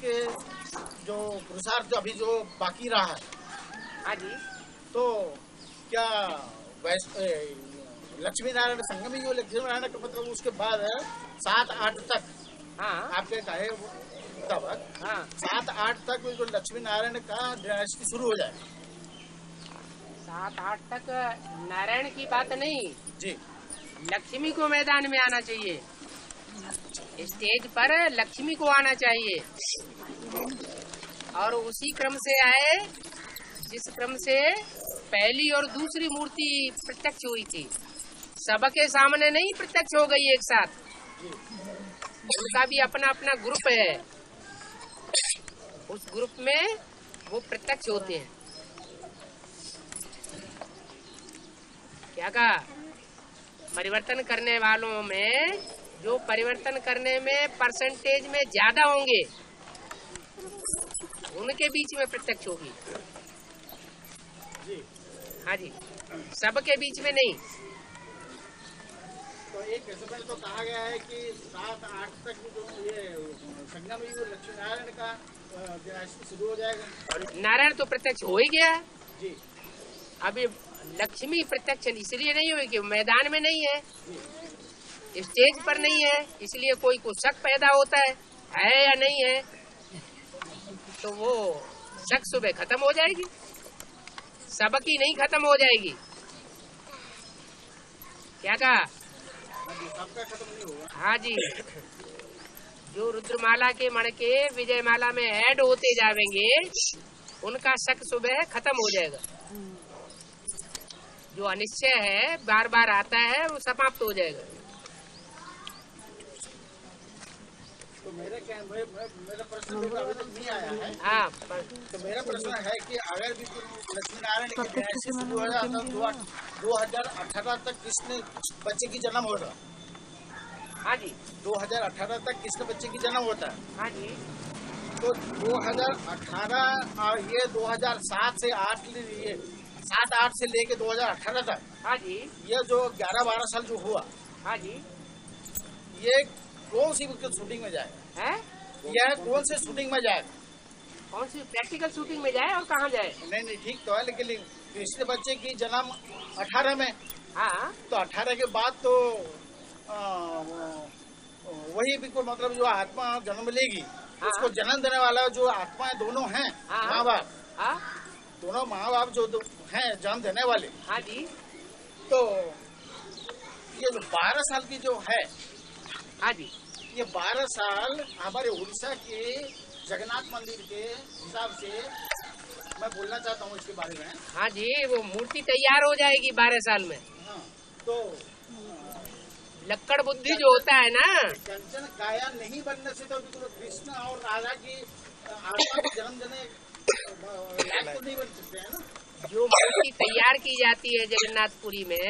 के जो पुरुषार्थ अभी जो बाकी रहा है, हाँ जी, तो क्या लक्ष्मी नारायण संगम जो लक्ष्मी नारायण का मतलब उसके बाद 7-8 तक हाँ आपके कहे मुताबिक हाँ 7-8 तक जो लक्ष्मी नारायण का डायनेस्टी शुरू हो जाए। 7-8 तक नारायण की बात नहीं, जी लक्ष्मी को मैदान में आना चाहिए, स्टेज पर लक्ष्मी को आना चाहिए और उसी क्रम से आए जिस क्रम से पहली और दूसरी मूर्ति प्रत्यक्ष हुई थी। सबके सामने नहीं प्रत्यक्ष हो गई एक साथ, उनका भी अपना अपना ग्रुप है, उस ग्रुप में वो प्रत्यक्ष होते हैं। क्या कहा? परिवर्तन करने वालों में जो परिवर्तन करने में परसेंटेज में ज्यादा होंगे उनके बीच में प्रत्यक्ष होगी। जी हाँ जी, सबके बीच में नहीं। तो एक समय तो कहा गया है कि 7-8 तक जो ये संगम युग लक्ष्मी नारायण का डायनेस्टी शुरू हो जाएगा। और नारायण तो प्रत्यक्ष हो ही गया। जी अभी लक्ष्मी प्रत्यक्ष इसलिए नहीं हुई कि मैदान में नहीं है, स्टेज पर नहीं है, इसलिए कोई को शक पैदा होता है या नहीं है, तो वो शक सुबह खत्म हो जाएगी, सबकी नहीं खत्म हो जाएगी। क्या कहा? सबका खत्म नहीं होगा। हाँ जी, जो रुद्रमाला के मणके विजयमाला में ऐड होते जाएंगे उनका शक सुबह खत्म हो जाएगा। जो अनिश्चय है बार बार आता है वो समाप्त हो जाएगा। तो मेरा प्रश्न अभी तक नहीं आया है। हाँ, तो मेरा प्रश्न है कि अगर भी लक्ष्मी नारायण की डायनेस्टी शुरू हो जाता तो 2018 तक किसने बच्चे की जन्म होगा? हाँ जी, 2018 तक किसके बच्चे की जन्म होता है? हाँ जी, तो 2018 और ये 2007 से 7-8 से लेके 2018 तक, हाँ जी, ये जो 11-12 साल जो हुआ, हाँ जी, ये कौन सी शूटिंग में जाएगा? है यह कौन से शूटिंग में जाएगा? कौन सी प्रैक्टिकल शूटिंग में जाए और कहाँ जाए? नहीं ठीक तो है, लेकिन पिछले बच्चे की जन्म 18 में, हाँ, तो 18 के बाद तो वही बिल्कुल मतलब जो आत्मा जन्म लेगी, हाँ, उसको जन्म देने वाला जो आत्माएं दोनों हैं, हाँ, माँ बाप, हाँ, दोनों माँ बाप जो हैं जन्म देने वाले, हाँ जी, तो ये जो 12 साल की जो है, हाँ जी, ये 12 साल हमारे उड़ीसा के जगन्नाथ मंदिर के हिसाब से मैं बोलना चाहता हूँ इसके बारे में। हाँ जी, वो मूर्ति तैयार हो जाएगी 12 साल में। हाँ, तो लक्कड़ बुद्धि जो होता है ना, कंचन काया नहीं बनने से तो बिल्कुल कृष्ण और राधा की आत्मा को जन्म देने लायक तो नहीं बन सकते हैं ना। जो मूर्ति तैयार की जाती है जगन्नाथपुरी में,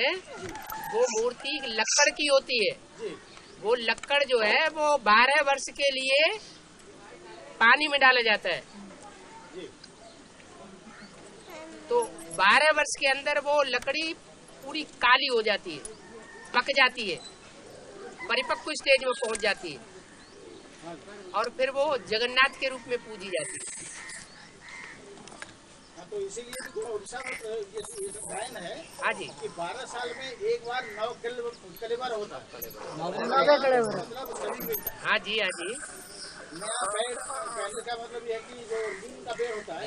वो मूर्ति लक्कड़ की होती है। जी वो लक्कड़ जो है वो 12 वर्ष के लिए पानी में डाला जाता है। जी तो 12 वर्ष के अंदर वो लकड़ी पूरी काली हो जाती है, पक जाती है, परिपक्व स्टेज में पहुंच जाती है और फिर वो जगन्नाथ के रूप में पूजी जाती है। तो इसीलिए तो उड़ीसा में ये गायन है। हाँ जी, कि 12 साल में एक बार 9 कलेवर होता है। हाँ जी, हाँ जी, नया पेड़ कहने का मतलब यह है कि जो नीम का पेड़ होता है,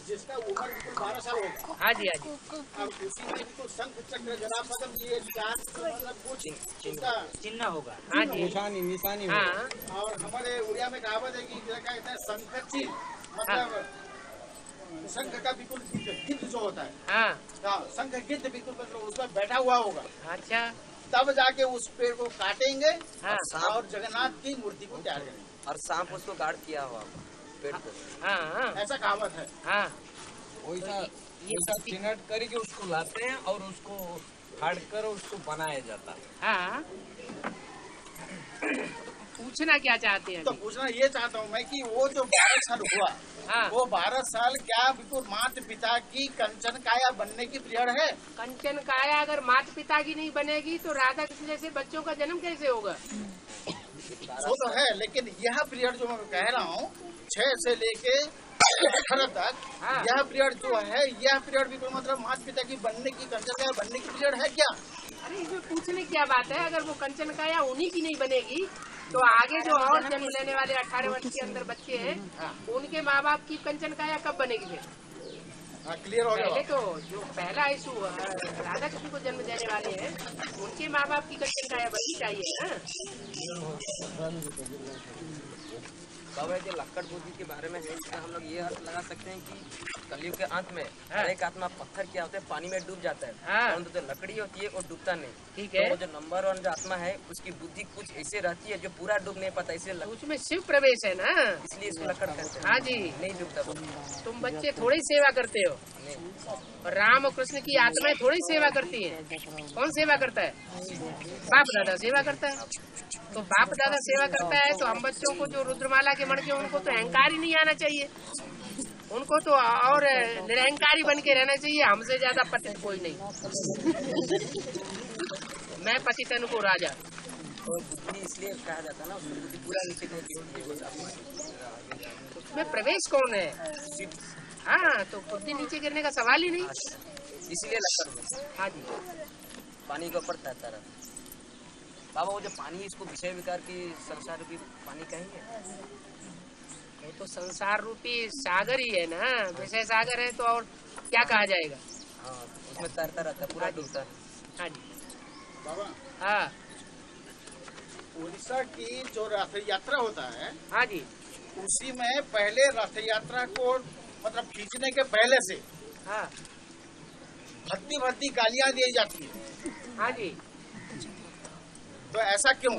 जिसका उम्र बिल्कुल 12 साल होगा। हाँ जी, हाँ जी, अब उसी में बिल्कुल शंख चक्र गदा पद्म ये चार मतलब कुछ उसका चिन्ह होगा। हाँ जी, निशानी हाँ, और हमारे उड़िया में कहावत है कि क्या कहते हैं शंख चिन्ह, मतलब शंख का बिल्कुल गिद्ध जो होता है, हाँ, शंख गिद्ध बिल्कुल मतलब उसमें बैठा हुआ होगा, अच्छा, तब जाके उस पेड़ को काटेंगे हाँ, और जगन्नाथ की मूर्ति को तैयार करेंगे। और सांप उसको गार्ड किया हुआ पेड़ को। हाँ, हाँ, ऐसा कहावत है। हाँ, वैसा चिन्हट करके उसको लाते हैं और उसको फाड़ कर उसको बनाया जाता है। हाँ। पूछना क्या चाहते हैं? तो पूछना ये चाहता हूँ मैं कि वो जो 12 साल हुआ, हाँ, वो 12 साल क्या बिल्कुल माता पिता की कंचन काया बनने की पीरियड है? कंचन काया अगर माता पिता की नहीं बनेगी तो राधा कृष्ण जैसे बच्चों का जन्म कैसे होगा? वो तो है, लेकिन यह पीरियड जो मैं कह रहा हूँ 6 से लेके 18 तक, हाँ। यह पीरियड जो है, यह पीरियड भी कोई मतलब माता पिता की बनने की, कंचन का बनने की पीरियड है क्या? अरे इसमें पूछने की क्या बात है? अगर वो कंचन का या उन्हीं की नहीं बनेगी तो आगे जो और जन्म लेने वाले 18 वर्ष के अंदर बच्चे हैं, उनके माँ बाप की कंचन का या कब बनेगी फिर? हाँ, क्लियर हो गया। पहले तो जो पहला यीशु राधा कृष्ण को जन्म देने वाले हैं, उनके माँ बाप की कंचन का या बननी चाहिए ना। बाबा जो लक्कड़ बुद्धि के बारे में है, इसका हम लोग ये अर्थ लगा सकते हैं कि कलयुग के अंत में हर एक आत्मा पत्थर क्या होता है, पानी में डूब जाता है, परंतु जो लकड़ी होती है वो डूबता नहीं। ठीक है। तो जो नंबर 1 जो आत्मा है उसकी बुद्धि कुछ ऐसे रहती है जो पूरा डूब नहीं पाता, इसलिए उसमें शिव प्रवेश है ना, इसलिए इसको लकड़ कहते हैं। हाँ जी। नहीं डूबता वो। तुम बच्चे थोड़ी सेवा करते हो, और राम और कृष्ण की आत्माएं थोड़ी सेवा करती हैं। कौन सेवा करता है? बाप दादा सेवा करता है। तो बाप दादा सेवा करता है तो हम बच्चों को जो रुद्रमाला के मण के, उनको तो अहंकार ही नहीं आना चाहिए, उनको तो और निरहंकारी बन के रहना चाहिए। हमसे ज्यादा पतित कोई नहीं, मैं पतितन को राजा। और बुद्धि इसलिए कहा जाता है ना, उसकी बुद्धि पूरा नीचे नहीं गिरती है। उसमें प्रवेश कौन है? हाँ, तो बुद्धि नीचे गिरने का सवाल ही नहीं। इसलिए लक्कड़। हाँ जी। पानी के ऊपर तैरता रहता। बाबा वो जो पानी है, इसको विषय विकार की संसार रूपी पानी कहेंगे? वो तो संसार रूपी सागर ही है ना, विषय सागर है तो और क्या कहा जाएगा? हाँ, उसमें तैरता रहता है, पूरा डूबता है। हाँ जी। बाबा, हाँ उड़ीसा की जो रथ यात्रा होता है, हाँ जी। उसी में पहले रथ यात्रा को मतलब खींचने के पहले से हाँ भक्ति भक्ति गालियां दी जाती है। हाँ जी। तो ऐसा क्यों?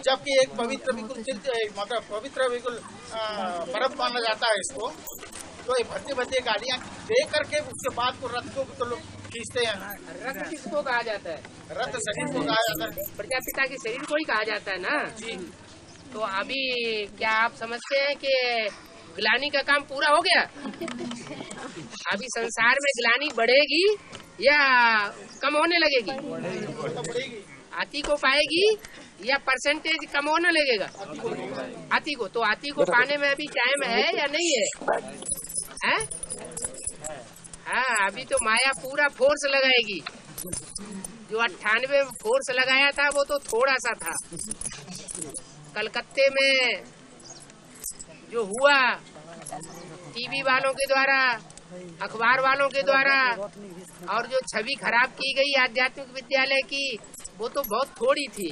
जबकि एक पवित्र बिल्कुल मतलब पवित्र बिल्कुल पर्व माना जाता है इसको, तो ये भक्ति भक्ति गालियां दे करके उसके बाद को रथ को तो लोग खींचते हैं। रथ किसको कहा जाता है? रथ शरीर को कहा जाता है। प्रजापिता के शरीर को ही कहा जाता है ना जी। तो अभी क्या आप समझते हैं कि ग्लानी का काम पूरा हो गया? अभी संसार में ग्लानी बढ़ेगी या कम होने लगेगी? आती को पाएगी या परसेंटेज कम होने लगेगा? आती को। तो आती को पाने में अभी टाइम है या नहीं है? हैं? हाँ, अभी तो माया पूरा फोर्स लगाएगी। जो 98 फोर्स लगाया था वो तो थोड़ा सा था। कलकत्ते में जो हुआ टीवी वालों के द्वारा, अखबार वालों के द्वारा, और जो छवि खराब की गई आध्यात्मिक विद्यालय की, वो तो बहुत थोड़ी थी।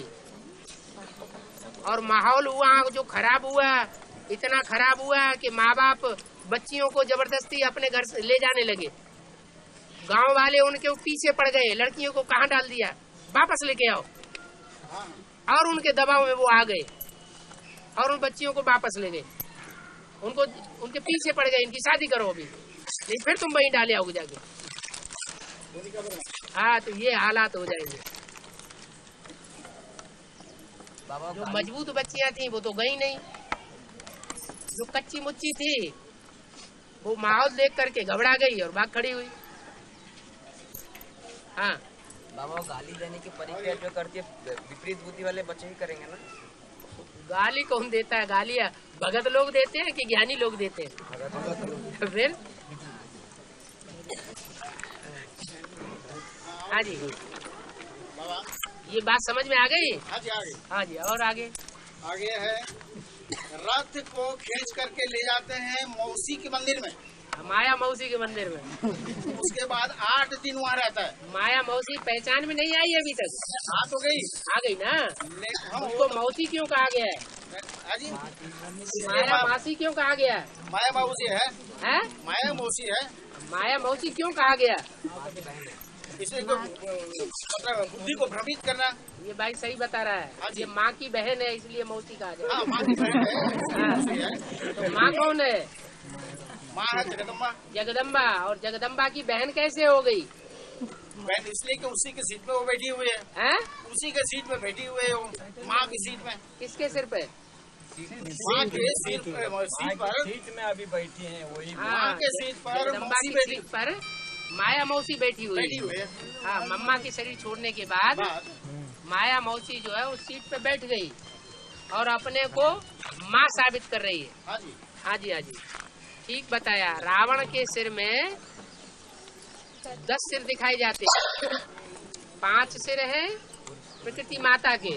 और माहौल हुआ जो खराब हुआ, इतना खराब हुआ कि माँ बाप बच्चियों को जबरदस्ती अपने घर से ले जाने लगे। गांव वाले उनके पीछे पड़ गए, लड़कियों को कहाँ डाल दिया, वापस लेके आओ। और उनके दबाव में वो आ गए और उन बच्चियों को वापस ले गए। उनको उनके पीछे पड़ गए, इनकी शादी करो अभी, नहीं फिर तुम वहीं डाले आओगे जाके। हाँ, तो ये हालात हो जाएंगे। जो मजबूत बच्चियां थी वो तो गई नहीं, जो कच्ची मुच्ची थी वो माहौल देख करके घबरा गई और भाग खड़ी हुई। हाँ बाबा, गाली देने की परीक्षा जो करती है विपरीत बुद्धि वाले बच्चे ही करेंगे ना? गाली कौन देता है? गालियाँ भगत लोग देते हैं कि ज्ञानी लोग देते हैं? फिर हाँ जी, ये बात समझ में आ गई? हाँ जी, आगे। हाँ जी, और आगे? आगे है, रथ को खींच करके ले जाते हैं मौसी के मंदिर में, माया मौसी के मंदिर में। उसके बाद 8 दिन वहाँ रहता है। माया मौसी पहचान में नहीं आई अभी तक? आ तो गई, आ गई ना। उसको मौसी क्यों कहा गया है? हाँ जी, माया मासी क्यों कहा गया है? माया मौसी है, हैं? माया मौसी है, माया मौसी क्यों कहा गया? इसे तो मतलब बुद्धि को भ्रमित करना। ये भाई सही बता रहा है। ये माँ की बहन है इसलिए मौसी कहा गया। हाँ, माँ की बहन है, मौसी है। तो माँ कौन है? माँ है जगदम्बा। जगदम्बा। और जगदम्बा की बहन कैसे हो गई? बहन इसलिए कि उसी के सीट पे वो बैठी हुई है। हैं? उसी के सीट पे बैठी हुई है वो, माँ की सीट में। किसके सिर पे? माँ के सीट पर सीट में अभी बैठी हैं वही। माँ के सीट पर जगदम्बा मौसी की बैठी सीट पर माया मौसी बैठी हुई है। हाँ, मम्मा की शरीर छोड़ने के बाद माया मौसी जो है उस सीट पे बैठ गई और अपने को माँ साबित कर रही है। हाँ जी, हाँ जी, हाँ जी, ठीक बताया। रावण के सिर में 10 सिर दिखाई जाते हैं। 5 सिर हैं प्रकृति माता के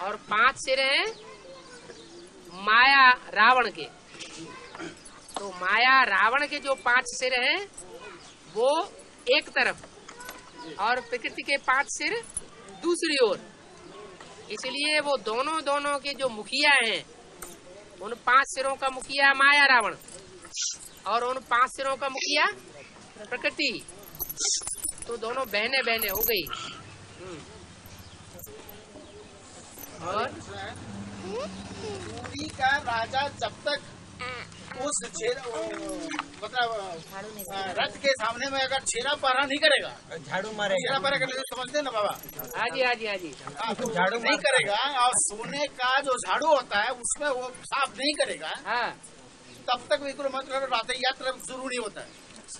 और 5 सिर हैं माया रावण के। तो माया रावण के जो 5 सिर हैं वो एक तरफ और प्रकृति के 5 सिर दूसरी ओर। इसलिए वो दोनों के जो मुखिया हैं, उन 5 सिरों का मुखिया माया रावण और उन 5 सिरों का मुखिया प्रकृति। तो दोनों बहने बहने हो गई। और पुरी का राजा जब तक उस मतलब रथ के सामने में अगर छेरा पारा नहीं करेगा, झाड़ू मारेगा, छेरा पारा करने को समझते हैं ना बाबा? हाँ जी, हाँ जी, हाँ जी। तो झाड़ू नहीं करेगा और सोने का जो झाड़ू होता है उसमें वो साफ नहीं करेगा, हाँ, तब तक बिल्कुल मतलब रथ यात्रा शुरू नहीं होता है,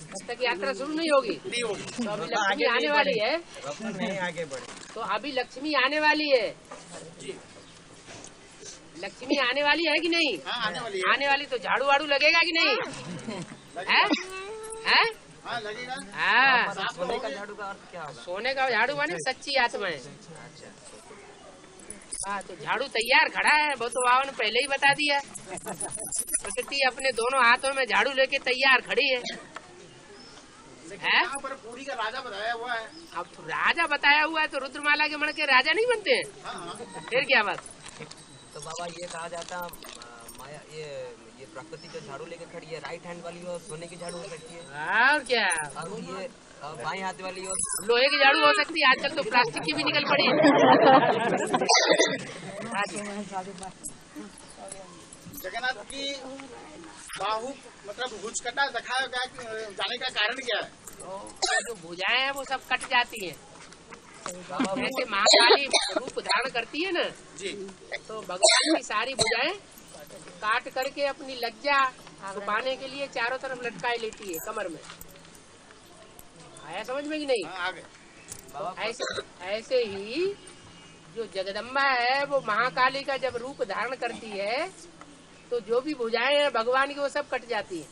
तब तक यात्रा शुरू नहीं होगी। नहीं होगी। तो अभी लक्ष्मी आने वाली है। नहीं आगे बढ़े। तो अभी लक्ष्मी आने वाली है। जी, लक्ष्मी आने वाली है कि नहीं? हाँ आने वाली है। आने वाली तो झाड़ू वाड़ू लगेगा कि नहीं? है? है? हाँ लगेगा। हाँ, सोने का झाड़ू का अर्थ क्या होगा? सोने का झाड़ू माने सच्ची आत्माएं। हाँ, तो झाड़ू तैयार खड़ा है, वो तो बाबा ने पहले ही बता दिया। प्रकृति अपने दोनों हाथों में झाड़ू लेके तैयार खड़ी है। यहाँ पर पूरी का राजा बताया हुआ है। अब तो राजा बताया हुआ है तो रुद्रमाला के मण के राजा नहीं बनते हैं? हाँ, फिर क्या बात? तो बाबा ये कहा जाता माया ये प्रकृति जो झाड़ू लेके खड़ी है राइट हैंड वाली और सोने की झाड़ू हो सकती है, और क्या, और ये बाएं हाथ वाली और लोहे की झाड़ू हो सकती है। आजकल तो प्लास्टिक की भी निकल पड़ी है। जगन्नाथ की बाहु मतलब भुजकटा दिखाया जाने का कारण क्या है? तो जो भुजाएं हैं वो सब कट जाती हैं। जैसे महाकाली रूप धारण करती है ना, जी, तो भगवान की सारी भुजाएं काट करके अपनी लज्जा छुपाने के लिए चारों तरफ लटकाई लेती है कमर में। आया समझ में कि नहीं? हाँ, आ गए। ऐसे ही जो जगदम्बा है वो महाकाली का जब रूप धारण करती है तो जो भी भुजाएं हैं भगवान की वो सब कट जाती हैं।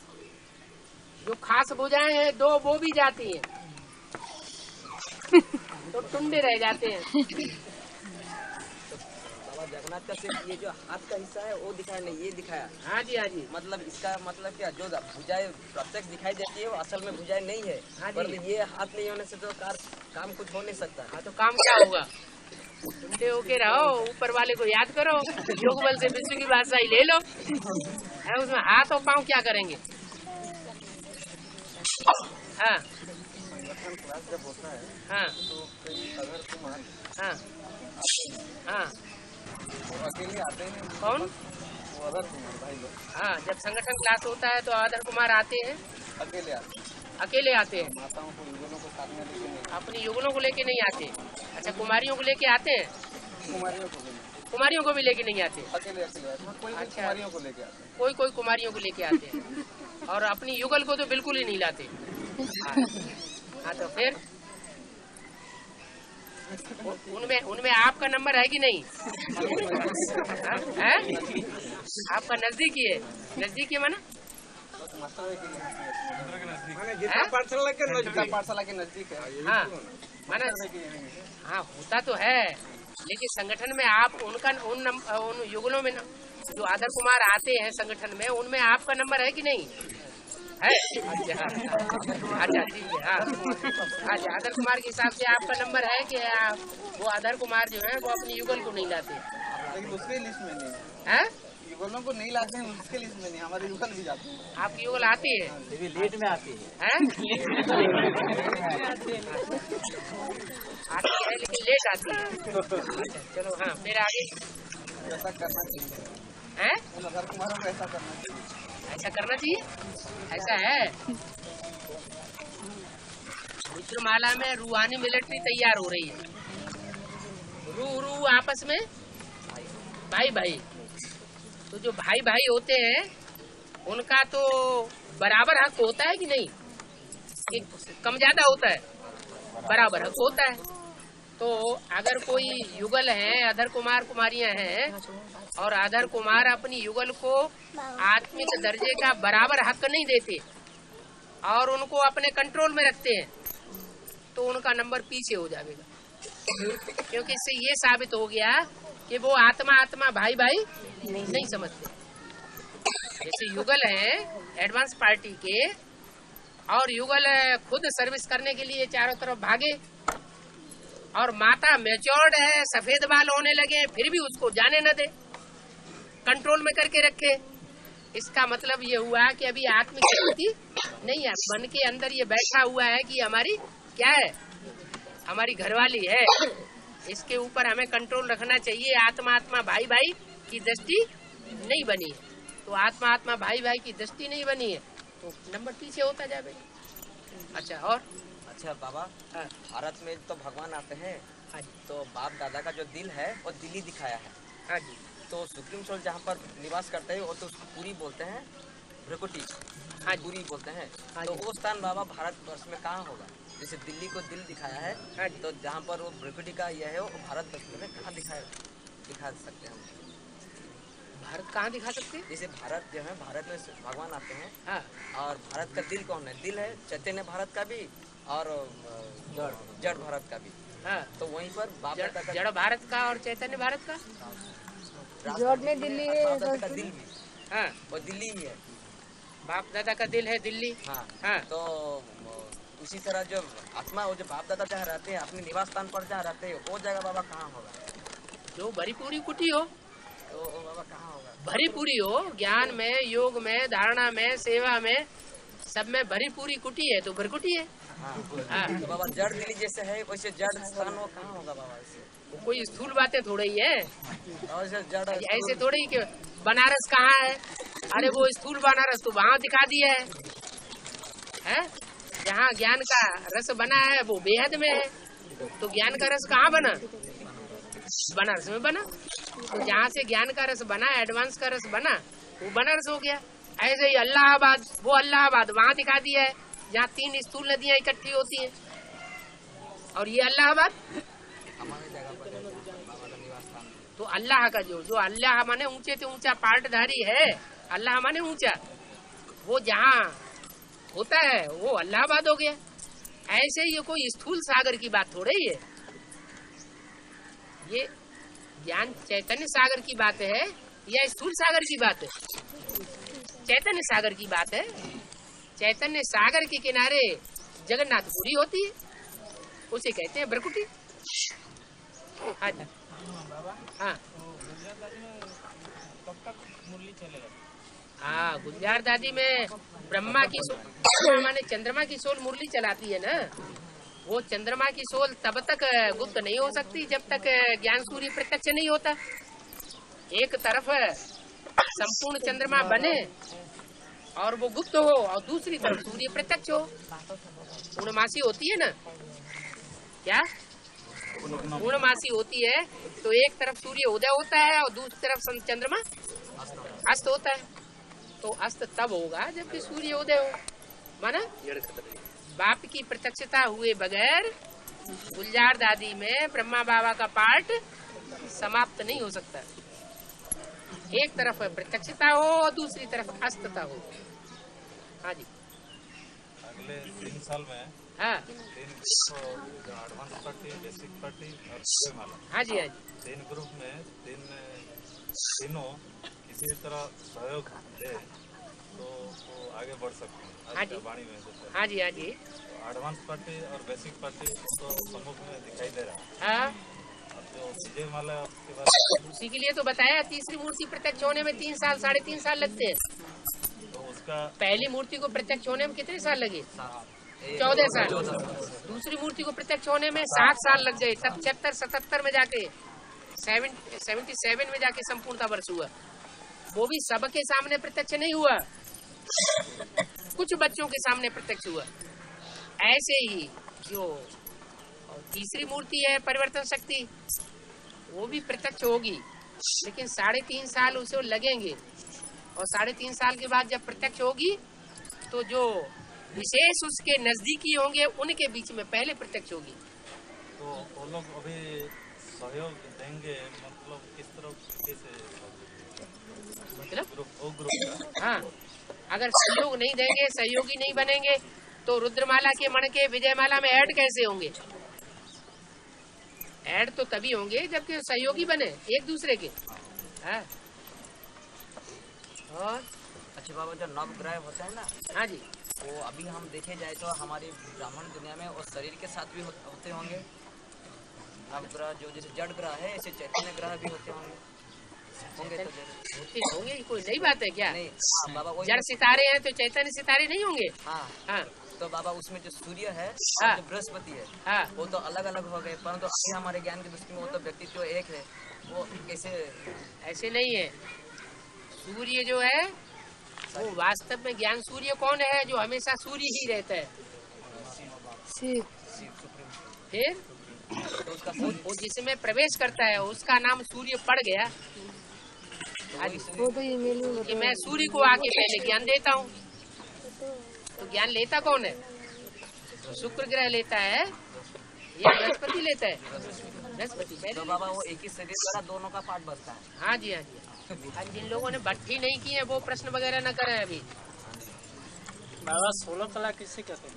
जो खास भुजाएं हैं 2 वो भी जाती हैं, तो टुंडे रह जाते हैं। बाबा जगन्नाथ का सिर्फ ये जो हाथ का हिस्सा है वो दिखाया नहीं, ये दिखाया। हाँ जी, हाँ जी। मतलब इसका मतलब क्या, जो भुजाएं प्रत्यक्ष दिखाई देती है वो असल में भुजाएं नहीं है। हाँ जी। पर ये हाथ नहीं होने से तो काम कुछ हो नहीं सकता। हाँ, तो काम क्या होगा? टुंडे होके रहो, ऊपर वाले को याद करो, योग बल से विष्णु की बादशाही ले लो। है उसमें हाथ और पाँव क्या करेंगे? हाँ, हाँ, हाँ, हाँ, अकेले आते हैं कौन? वो अदर कुमार भाई लोग हाँ, जब संगठन क्लास होता है तो आदर कुमार आते हैं, अकेले आते हैं, अकेले आते हैं, माताओं को युगलों को साथ में लेके नहीं, अपनी युगलों को लेके नहीं आते। अच्छा, कुमारियों को लेके आते हैं? कुमारियों को भी नहीं, कुमारियों को भी लेके नहीं आते। अकेले आते हैं, कोई अच्छा। कुमारियों को लेके आते हैं। कोई कुमारियों को लेके आते हैं और अपनी युगल को तो बिल्कुल ही नहीं लाते। हाँ, तो फिर उनमें आपका नंबर है कि नहीं? है? आपका नजदीकी है? नजदीकी है माना? पाठशाला के नजदीक है। हाँ, माना हाँ होता तो है, लेकिन संगठन में आप उनका उन युगलों में जो आदर कुमार आते हैं संगठन में, उनमें आपका नंबर है कि नहीं है? अच्छा, अच्छा ठीक है। हाँ, अच्छा, आदर कुमार के हिसाब से आपका नंबर है कि वो आदर कुमार जो है वो अपनी युगल को नहीं लाते, लेकिन उसके लिस्ट में नहीं हैं? युगलों को नहीं लाते हैं, उसके लिस्ट में नहीं, हमारे युगल भी जाते हैं। आपकी युगल आती है? लेट में आती है। हैं? आती है लेकिन लेट आती है। चलो हाँ, फिर आगे ऐसा करना चाहिए, हैं? आदर कुमारों को ऐसा करना चाहिए। ऐसा करना चाहिए, ऐसा है। रुद्रमाला में रूहानी मिलिट्री तैयार हो रही है। रू आपस में भाई भाई, तो जो भाई भाई होते हैं उनका तो बराबर हक होता है कि नहीं? कि कम ज्यादा होता है? बराबर हक होता है। तो अगर कोई युगल है, अधर कुमार कुमारियां हैं, और आधार कुमार अपनी युगल को आत्मिक दर्जे का बराबर हक नहीं देते और उनको अपने कंट्रोल में रखते हैं, तो उनका नंबर पीछे हो जाएगा। क्योंकि इससे ये साबित हो गया कि वो आत्मा आत्मा भाई भाई नहीं समझते। जैसे युगल है एडवांस पार्टी के, और युगल खुद सर्विस करने के लिए चारों तरफ भागे, और माता मैच्योर्ड है, सफेद बाल होने लगे, फिर भी उसको जाने न दे, कंट्रोल में करके रखे। इसका मतलब ये हुआ कि अभी आत्मिक शक्ति नहीं है, मन के अंदर ये बैठा हुआ है कि हमारी क्या है, हमारी घरवाली है, इसके ऊपर हमें कंट्रोल रखना चाहिए। आत्मा आत्मा भाई भाई की दृष्टि नहीं बनी है, तो आत्मा आत्मा भाई भाई की दृष्टि नहीं बनी है, तो नंबर पीछे होता जाए। अच्छा, और अच्छा बाबा, हाँ। भारत में तो भगवान आते हैं, हाँ जी, तो बाप दादा का जो दिल है वो दिल्ली दिखाया है। हाँ जी, तो सुप्रीम सोल जहाँ पर निवास करते हैं वो तो उसको पूरी बोलते हैं, भ्रकुटी हाँ जी, पूरी बोलते हैं। हाँ तो जी। वो स्थान बाबा भारतवर्ष में कहाँ होगा? जैसे दिल्ली को दिल दिखाया है, हाँ जी। तो जहाँ पर वो भ्रकुटी का यह है वो भारतवर्ष में कहाँ दिखा सकते हैं हम? भारत कहाँ दिखा सकते हैं? जैसे भारत जो है, भारत में भगवान आते हैं, हाँ, और भारत का दिल कौन है? दिल है चैतन्य भारत का भी और जड़ भारत का भी। हाँ, तो वहीं पर बाप दादा का जड़ भारत का और चैतन्य भारत का। जड़ में दिल्ली है, बाप दादा का दिल भी, हाँ, वो दिल्ली ही है। बाप दादा का दिल है दिल्ली। हाँ, हाँ, तो उसी तरह जो आत्मा, वो जो बाप दादा जहाँ रहते हैं, अपने निवास स्थान पर जहाँ रहते हैं, वो जगह बाबा कहाँ होगा? जो भरी पूरी कुटी हो, तो वो बाबा कहाँ होगा? भरी पूरी हो, ज्ञान में, योग में, धारणा में, सेवा में, सब में भरी पूरी कुटी है, तो भरकुटी है। हाँ, हाँ, तो बाबा जड़ दिल्ली जैसे है, वैसे जड़ स्थान वो कहाँ होगा बाबा? ऐसे कोई स्थूल बातें थोड़ी ही है, और ऐसे जड़ ऐसे थोड़ी ही कि बनारस कहाँ है, अरे वो स्थूल बनारस तो वहाँ दिखा दिया है? जहाँ ज्ञान का रस बना है वो बेहद में है, तो ज्ञान का रस कहाँ बना? बनारस में बना। तो जहाँ से ज्ञान का रस बना, एडवांस का रस बना, वो बनारस हो गया। ऐसे ही इलाहाबाद, वो इलाहाबाद वहाँ दिखा दिया है जहाँ 3 स्थूल नदियाँ इकट्ठी होती हैं, और ये इलाहाबाद हमारे जगह पर बाबा का निवास स्थान। तो अल्लाह का जो अल्लाह माने ऊंचे से ऊंचा पार्टधारी है, अल्लाह माने ऊंचा, वो जहाँ होता है वो अल्लाहाबाद हो गया। ऐसे ये कोई स्थूल सागर की बात थोड़ी ही है, ये ज्ञान चैतन्य सागर की बात है या स्थूल सागर की बात है? चैतन्य सागर की बात है। चैतन्य सागर के किनारे जगन्नाथपुरी होती है, उसे कहते हैं भ्रकुटी। हाँ जी, हाँ, हाँ, गुलजार दादी में ब्रह्मा की माने चंद्रमा की सोल मुरली चलाती है ना, वो चंद्रमा की सोल तब तक गुप्त नहीं हो सकती जब तक ज्ञान सूर्य प्रत्यक्ष नहीं होता। एक तरफ संपूर्ण चंद्रमा बने और वो गुप्त हो, और दूसरी तरफ सूर्य प्रत्यक्ष हो। पूर्णमासी होती है ना, क्या पूर्णमासी होती है, तो एक तरफ सूर्य उदय होता है और दूसरी तरफ चंद्रमा अस्त होता है। तो अस्त तब होगा जबकि सूर्य उदय हो। माना बाप की प्रत्यक्षता हुए बगैर गुलजार दादी में ब्रह्मा बाबा का पार्ट समाप्त नहीं हो सकता। एक तरफ प्रत्यक्षता हो और दूसरी तरफ अस्तता हो। हाँ जी, अगले 3 साल में हाँ, 3 ग्रुप, जो एडवांस पार्टी, बेसिक पार्टी और सूर्यमाला, हाँ जी, हाँ जी, 3 ग्रुप में तीनों किसी तरह सहयोग दे तो वो आगे बढ़ सकते हैं। हाँ जी, वाणी में जैसे हाँ जी, हाँ जी, एडवांस पार्टी और बेसिक पार्टी तो सम्मुख में दिखाई दे रहा है। हाँ, अब जो विजय माला उसके बाद उसी के लिए तो बताया तीसरी मूर्ति प्रत्यक्ष होने में 3 साल 3.5 साल लगते हैं। तो उसका पहली मूर्ति को प्रत्यक्ष होने में कितने साल लगे? 14 साल। दूसरी मूर्ति को प्रत्यक्ष होने में 7 साल लग गए, तब 76-77 में जाके 77 में जाके संपूर्णता वर्ष हुआ। वो भी सबके सामने प्रत्यक्ष नहीं हुआ, कुछ बच्चों के सामने प्रत्यक्ष हुआ। ऐसे ही जो तीसरी मूर्ति है परिवर्तन शक्ति, वो भी प्रत्यक्ष होगी, लेकिन 3.5 साल उसे लगेंगे, और 3.5 साल के बाद जब प्रत्यक्ष होगी तो जो विशेष उसके नजदीकी होंगे उनके बीच में पहले प्रत्यक्ष होगी। तो वो लोग अभी सहयोग देंगे, मतलब किस तरह से मतलब वो ग्रुप का हाँ, अगर सहयोग नहीं देंगे, सहयोगी नहीं बनेंगे तो रुद्रमाला के मण के विजयमाला में ऐड कैसे होंगे? ऐड तो तभी होंगे जबकि सहयोगी बने एक दूसरे के। हाँ। और अच्छा बाबा, जो नवग्रह होते हैं ना, हाँ जी, वो अभी हम देखे जाए तो हमारी ब्राह्मण दुनिया में और शरीर के साथ भी होते होंगे नवग्रह। जो जैसे जड़ ग्रह है, ऐसे चैतन्य ग्रह भी होते होंगे तो होंगे, कोई नई बात है क्या? नहीं। हाँ बाबा, वही जड़ सितारे हैं तो चैतन्य सितारे नहीं होंगे? हाँ हाँ। तो बाबा, उसमें जो सूर्य है हाँ। और जो बृहस्पति है, हाँ। वो तो अलग अलग हो गए, परंतु अभी हमारे ज्ञान की दृष्टि में वो तो व्यक्तित्व एक है। वो कैसे? ऐसे नहीं है। सूर्य जो है वो वास्तव में ज्ञान सूर्य कौन है? जो हमेशा सूर्य ही रहता है। फिर तो उसका वो जिसमें प्रवेश करता है उसका नाम सूर्य पड़ गया। कि मैं सूर्य को आके पहले ज्ञान देता हूँ, तो ज्ञान लेता कौन है? शुक्र ग्रह लेता है या बृहस्पति लेता है? बृहस्पति पहले। तो बाबा, वो एक ही शरीर द्वारा दोनों का पाठ बचता है। हाँ जी, हाँ जी। आज जिन लोगों ने भट्टी नहीं की है वो प्रश्न वगैरह न करें अभी। बाबा 16 कला किससे कहते हैं?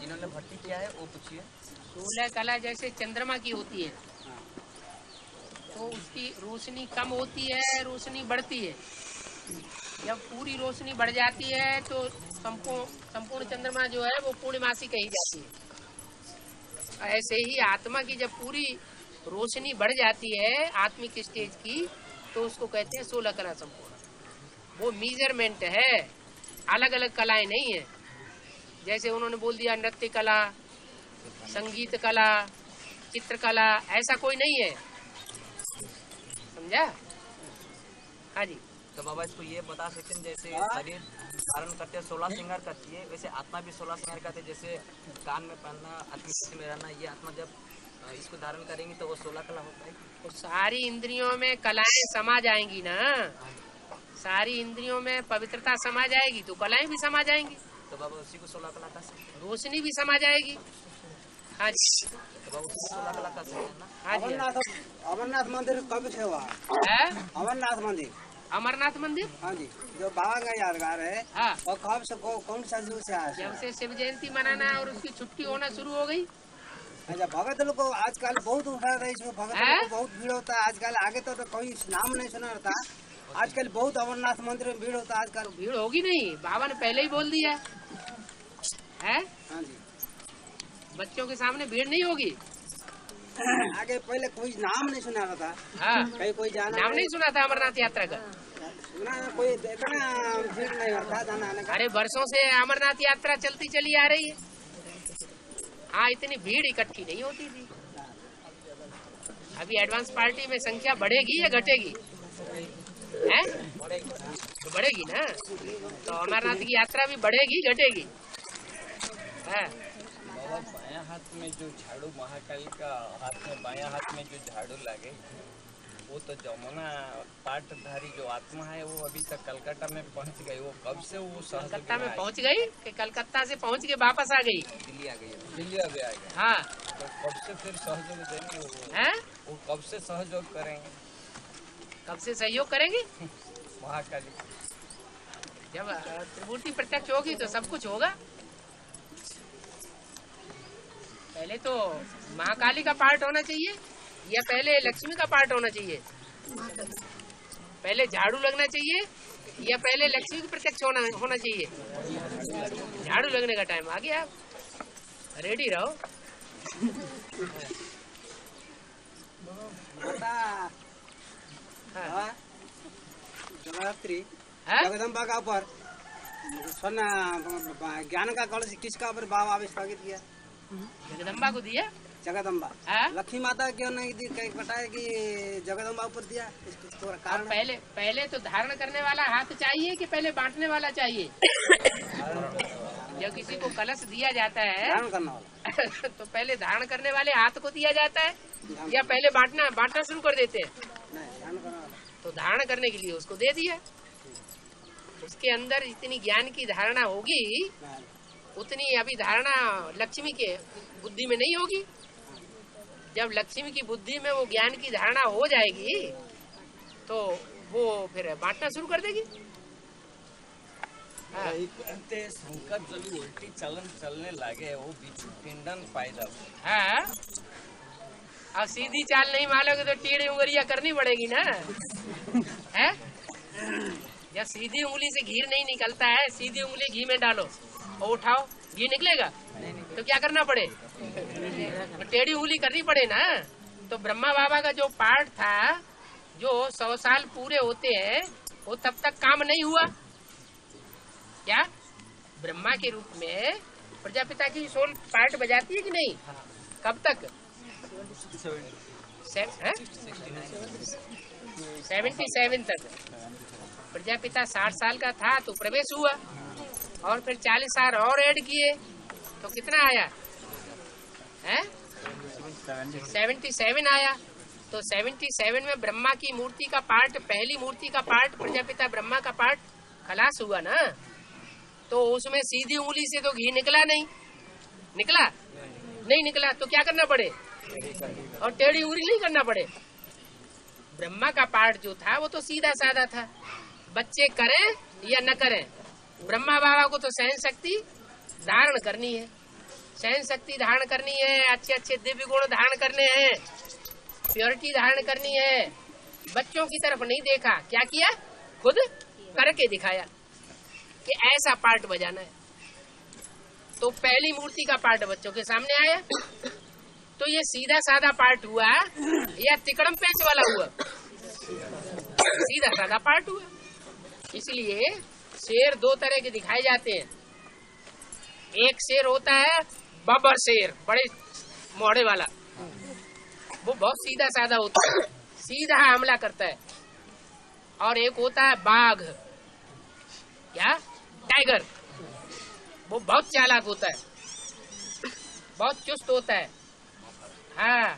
जिन्होंने भट्टी किया है वो पूछिए। 16 कला जैसे चंद्रमा की होती है तो उसकी रोशनी कम होती है, रोशनी बढ़ती है। जब पूरी रोशनी बढ़ जाती है तो संपूर्ण चंद्रमा जो है वो पूर्णमासी कही जाती है। ऐसे ही आत्मा की जब पूरी रोशनी बढ़ जाती है आत्मिक स्टेज की तो उसको कहते हैं 16 कला संपूर्ण। वो मेजरमेंट है, अलग अलग कलाएं नहीं है। जैसे उन्होंने बोल दिया नृत्य कला, संगीत कला, चित्रकला, ऐसा कोई नहीं है। समझा? हाँ जी। तो बाबा, इसको ये बता सकते हैं जैसे शरीर धारण करते हैं 16 श्रृंगार करती है, वैसे आत्मा भी 16 श्रृंगार करते हैं। जैसे कान में पहनना, आत्मिक में रहना, ये आत्मा जब इसको धारण करेंगी तो वो 16 कला होता है। तो सारी इंद्रियों में कलाएं समा जाएंगी ना, सारी इंद्रियों में पवित्रता समा जाएगी तो कलाएं भी समा जाएंगी। तो बाबा, उसी को 16 कला का सकते हैं। रोशनी भी समा जाएगी। हाँ जी। तो बाबा, उसी को 16 कला का सकते हैं ना। हाँ जी। अमरनाथ मंदिर कब से हुआ? अमरनाथ मंदिर, अमरनाथ मंदिर, हाँ जी, जो बाबा का यादगार है, हाँ, और कब से कौन सा युग से आया? जब से शिव जयंती मनाना और उसकी छुट्टी होना शुरू हो गई। अच्छा, भगत लोग को आजकल बहुत उठा रहा है, इसमें भगत लोग को बहुत भीड़ होता है आजकल। आगे तो कोई नाम नहीं सुना रहता, आजकल बहुत अमरनाथ मंदिर में भीड़ होता है आजकल। भीड़ होगी नहीं, बाबा ने पहले ही बोल दिया है। हाँ जी, बच्चों के सामने भीड़ नहीं होगी। आगे पहले कोई नाम नहीं सुना रहता। हाँ, कहीं कोई जाना नाम नहीं सुना था अमरनाथ यात्रा का। सुना, कोई देखना भीड़ नहीं होता जाना आने का। अरे वर्षों से अमरनाथ यात्रा चलती चली आ रही है। हाँ, इतनी भीड़ इकट्ठी नहीं होती थी। अभी एडवांस पार्टी में संख्या बढ़ेगी या घटेगी? है तो बढ़ेगी ना, तो अमरनाथ की यात्रा भी बढ़ेगी घटेगी? है। बाबा, बायां हाथ में जो झाड़ू, महाकाली का हाथ में बायां हाथ में जो झाड़ू लगे, वो तो जमुना पाटधारी जो आत्मा है वो अभी तक कलकत्ता में पहुंच गई। वो कब से वो कलकत्ता में पहुंच गई कि कलकत्ता से पहुंच के वापस आ गई? दिल्ली आ गई है। दिल्ली अभी आ गया। हाँ। तो कब से फिर सहयोग देंगे वो? हैं? वो कब से सहयोग करेंगे? कब से सहयोग करेंगे? महाकाली जब त्रिमूर्ति प्रत्यक्ष होगी तो सब कुछ होगा। पहले तो महाकाली का पार्ट होना चाहिए या पहले लक्ष्मी का पार्ट होना चाहिए? पहले झाड़ू लगना चाहिए या पहले लक्ष्मी की प्रत्यक्ष होना चाहिए? झाड़ू लगने का टाइम आ गया, रेडी रहो। हाँ। जगदात्री हाँ? जगदम्बा का ऊपर ज्ञान का कलश किसका ऊपर बाबा आविष्कृत किया? जगदम्बा को दिया। जगदम्बा। हाँ? लक्ष्मी माता क्यों नहीं दी? कहीं बताया कि जगदम्बा ऊपर दिया, इसको थोड़ा कारण। पहले तो धारण करने वाला हाथ चाहिए कि पहले बांटने वाला चाहिए? जब किसी को कलश दिया जाता है धारण करने वाला तो पहले धारण करने वाले हाथ को दिया जाता है या पहले बांटना शुरू कर देते हैं? नहीं, धारण करने वाला। तो धारण करने के लिए उसको दे दिया। उसके अंदर इतनी ज्ञान की धारणा होगी उतनी अभी धारणा लक्ष्मी के बुद्धि में नहीं होगी। जब लक्ष्मी की बुद्धि में वो ज्ञान की धारणा हो जाएगी तो वो फिर बांटना शुरू कर देगी। हाँ। ते संकट जब उल्टी चलन चलने लगे वो बिच्छू पिंडन पैदा। हाँ, अब सीधी चाल नहीं मारोगे तो टेढ़ी उंगलियां करनी पड़ेगी ना, है? जब सीधी उंगली से घी नहीं निकलता है, सीधी उंगली घी में डालो और उठाओ, घी निकलेगा? तो क्या करना पड़े? तो टेढ़ी उंगली करनी पड़े ना। तो ब्रह्मा बाबा का जो पाठ था, जो 100 साल पूरे होते हैं, वो तब तक काम नहीं हुआ क्या? ब्रह्मा के रूप में प्रजापिता की सोल पाठ बजाती है कि नहीं? कब तक? 77 तक। प्रजापिता 60 साल का था तो प्रवेश हुआ, और फिर 40 साल और ऐड किए तो कितना आया है? 77 आया। तो 77 में ब्रह्मा की मूर्ति का पाठ, पहली मूर्ति का पाठ, प्रजापिता ब्रह्मा का पाठ खलास हुआ ना। तो उसमें सीधी उंगली से तो घी निकला नहीं, निकला नहीं निकला, तो क्या करना पड़े? और टेढ़ी उंगली नहीं करना पड़े। ब्रह्मा का पाठ जो था वो तो सीधा साधा था, बच्चे करें या न करें, ब्रह्मा बाबा को तो सहन शक्ति धारण करनी है, सहन शक्ति धारण करनी है, अच्छे अच्छे दिव्य गुण धारण करने हैं, प्योरिटी धारण करनी है। बच्चों की तरफ नहीं देखा, क्या किया? खुद करके दिखाया कि ऐसा पाठ बजाना है। तो पहली मूर्ति का पाठ बच्चों के सामने आया। तो ये सीधा साधा पाठ हुआ या तिकड़म पेच वाला हुआ? सीधा साधा पाठ हुआ। इसलिए शेर दो तरह के दिखाए जाते हैं। एक शेर होता है बब्बर शेर, बड़े मोड़े वाला, वो बहुत सीधा साधा होता है, सीधा हमला करता है। और एक होता है बाघ, क्या? टाइगर, वो बहुत चालाक होता है, बहुत चुस्त होता है। हाँ,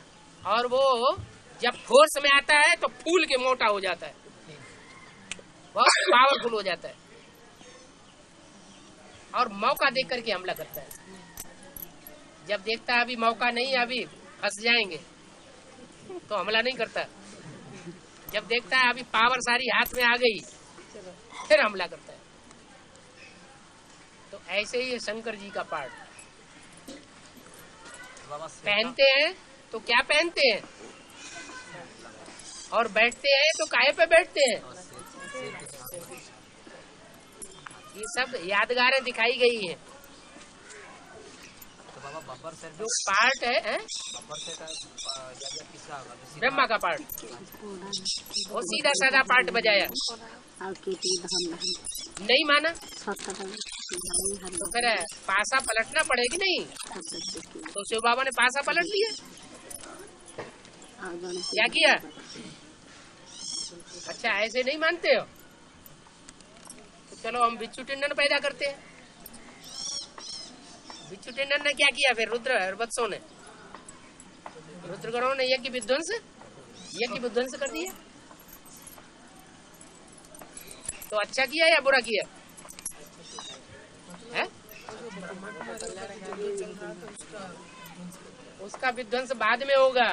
और वो जब फोर्स में आता है तो फूल के मोटा हो जाता है, बहुत पावरफुल हो जाता है, और मौका देख करके हमला करता है। जब देखता है अभी मौका नहीं है, अभी फंस जाएंगे, तो हमला नहीं करता। जब देखता है अभी पावर सारी हाथ में आ गई, फिर हमला करता है। तो ऐसे ही शंकर जी का पाठ पहनते हैं तो क्या पहनते हैं, और बैठते हैं तो काहे पे बैठते हैं, ये सब यादगारें दिखाई गई हैं। जो पाठ है ब्रह्मा का पाठ, वो सीधा साधा पाठ बजाया, नहीं माना तो फिर पासा पलटना पड़ेगी नहीं। तो शिव बाबा ने पासा पलट दिया, क्या किया? अच्छा, ऐसे नहीं मानते हो तो चलो हम बिच्छू टिंडन पैदा करते हैं। बिच्छू टिंडन ने क्या किया फिर? रुद्र वत्सों ने, रुद्रगणों ने यज्ञ विध्वंस कर दिया। तो अच्छा किया या बुरा किया है? उसका विध्वंस बाद में होगा।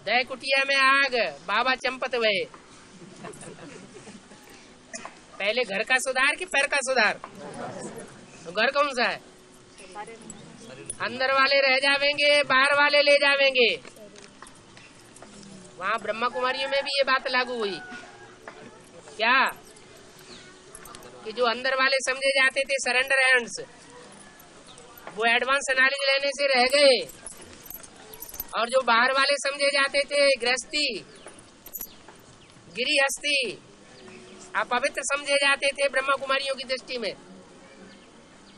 दय कुटिया में आग, बाबा चंपत वहे। पहले घर का सुधार कि पैर का सुधार? तो घर कौन सा है? अंदर वाले रह जावेंगे, बाहर वाले ले जावेंगे। वहाँ ब्रह्मा कुमारियों में भी ये बात लागू हुई क्या, कि जो अंदर वाले समझे जाते थे सरेंडर हैंड्स, वो एडवांस नॉलेज लेने से रह गए, और जो बाहर वाले समझे जाते थे गृहस्थी, गिरिहस्थी, अपवित्र समझे जाते थे ब्रह्मा कुमारियों की दृष्टि में,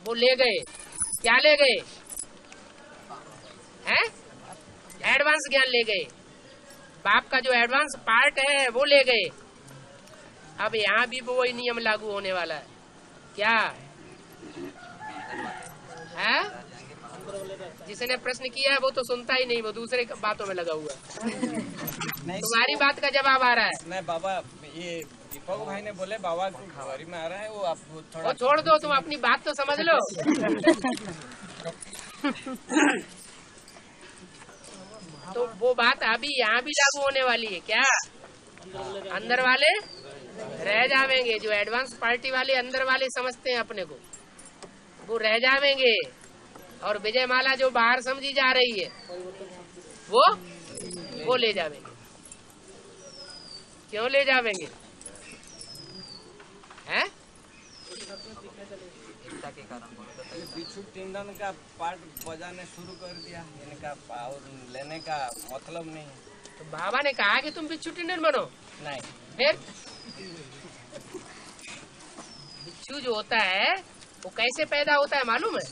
वो ले गए। क्या ले गए? हैं? एडवांस ज्ञान ले गए। बाप का जो एडवांस पार्ट है वो ले गए। अब यहाँ भी वही नियम लागू होने वाला है। क्या है? जिसने प्रश्न किया है वो तो सुनता ही नहीं, वो दूसरे बातों में लगा हुआ है। तुम्हारी बात का जवाब आ रहा है। नहीं बाबा, ये दीपक भाई ने बोले बाबा को घरी में आ रहा है, वो आप थोड़ा छोड़ दो, तुम अपनी बात तो समझ लो। तो वो बात अभी यहाँ भी लागू होने वाली है क्या? अंदर वाले रह जावेंगे, जो एडवांस पार्टी वाले अंदर वाले समझते हैं अपने को, वो रह जावेंगे। और विजय माला जो बाहर समझी जा रही है वो ले जावेंगे। क्यों ले जावेंगे? हैं? एकता के कारण बिच्छू टिंडन का पार्ट बजाने शुरू कर दिया, इनका और लेने का मतलब नहीं है। तो बाबा ने कहा कि तुम बिच्छू टिंडन बनो? नहीं, फिर बिच्छू जो होता है वो कैसे पैदा होता है मालूम है?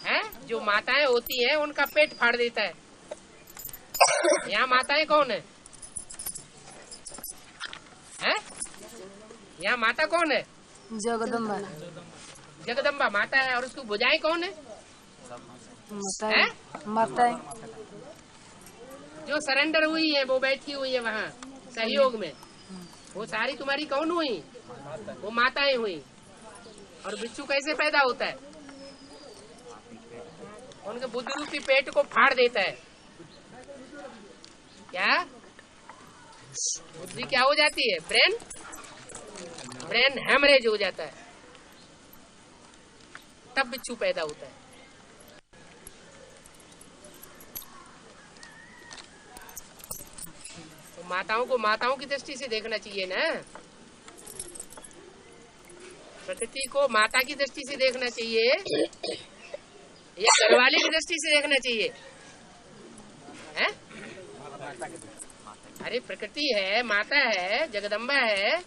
हैं? जो माताएं होती हैं उनका पेट फाड़ देता है। यहाँ माताएं कौन है? हैं? यहाँ माता कौन है? जगदम्बा जगदम्बा माता है। और उसकी भुजाएं कौन है? हैं? माता है। जो सरेंडर हुई है वो बैठी हुई है वहाँ सहयोग में, वो सारी तुम्हारी कौन हुई? वो माताएं हुई। और बिच्छू कैसे पैदा होता है? उनके बुद्ध रूपी पेट को फाड़ देता है। क्या बुद्धि क्या हो जाती है? ब्रेन हेमरेज हो जाता है, तब बिच्छू पैदा होता है। तो माताओं को माताओं की दृष्टि से देखना चाहिए ना, प्रकृति को माता की दृष्टि से देखना चाहिए या घरवाले की दृष्टि से देखना चाहिए? हैं? अरे प्रकृति है, माता है, जगदम्बा है,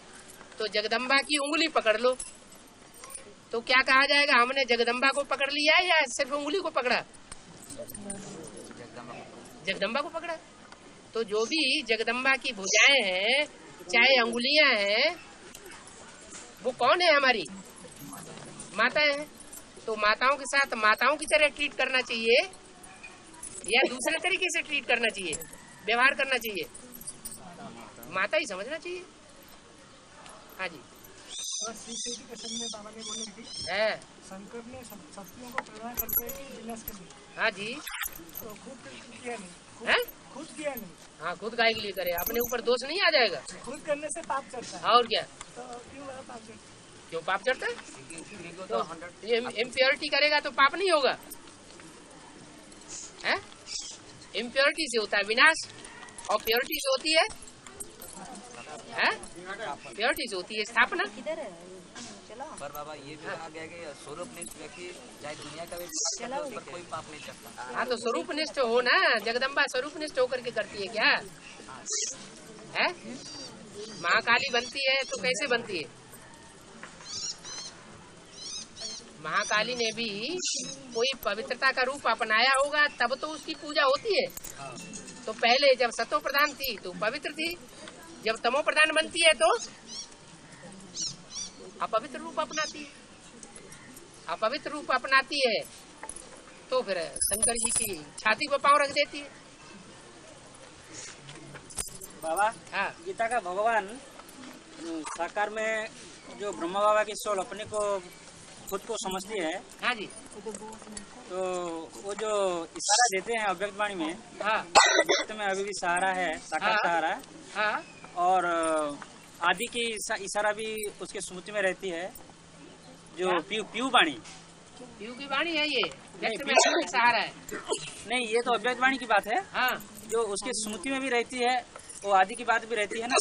तो जगदम्बा की उंगली पकड़ लो तो क्या कहा जाएगा? हमने जगदम्बा को पकड़ लिया या सिर्फ उंगली को पकड़ा? जगदम्बा को पकड़ा। तो जो भी जगदम्बा की भुजाएं हैं, चाहे अंगुलियां हैं, वो कौन है? हमारी माता है। तो माताओं के साथ माताओं की तरह ट्रीट करना चाहिए या दूसरे तरीके से ट्रीट करना चाहिए, व्यवहार करना चाहिए? माता ही समझना चाहिए। हाँ जी है। शंकर ने शक्तियों को प्रदान करते हैं कि विनाश के लिए। हाँ जी। तो खुद किया नहीं, हैं? खुद किया नहीं। हाँ, खुद गाय के लिए करे, अपने ऊपर दोष नहीं आ जाएगा? खुद करने से पाप चढ़ता है। और क्या? तो क्यों पाप चढ़ता? क्यों पाप चढ़ता है? तो ये इम्प्योरिटी करेगा तो पाप नहीं होगा? है? इम्प्योरिटी से होता है विनाश, और प्योरिटी से होती है प्योरिटी से होती है स्थापना। पर बाबा ये भी कहा गया कि स्वरूपनिष्ठ व्यक्ति चाहे दुनिया का भी पाप पर कोई पाप नहीं करता। हाँ, तो स्वरूपनिष्ठ हो ना, जगदम्बा स्वरूपनिष्ठ होकर के करती है क्या? है? महाकाली बनती है तो कैसे बनती है? महाकाली ने भी कोई पवित्रता का रूप अपनाया होगा तब तो उसकी पूजा होती है। तो पहले जब सतो प्रधान थी तो पवित्र थी, जब तमो प्रधान बनती है तो अपवित्र रूप अपनाती है। अपवित्र रूप अपनाती है तो फिर शंकर जी की छाती पर पांव रख देती है। बाबा, हाँ, गीता का भगवान साकार में जो ब्रह्मा बाबा की सोल अपने को खुद को समझती है। हाँ जी। तो वो जो इशारा देते हैं अव्यक्त वाणी में, हाँ, अव्यक्त में अभी भी सहारा है, साकार हाँ, सहारा है। हाँ, और आदि की इशारा भी उसके स्मृति में रहती है, जो पीयू वाणी। पीयू की वाणी है ये, व्यक्त में नहीं, अव्यक्त सहारा है। नहीं, ये तो अव्यक्त वाणी की बात है। हाँ, जो उसके स्मृति में भी रहती है, वो आदि की बात भी रहती है ना।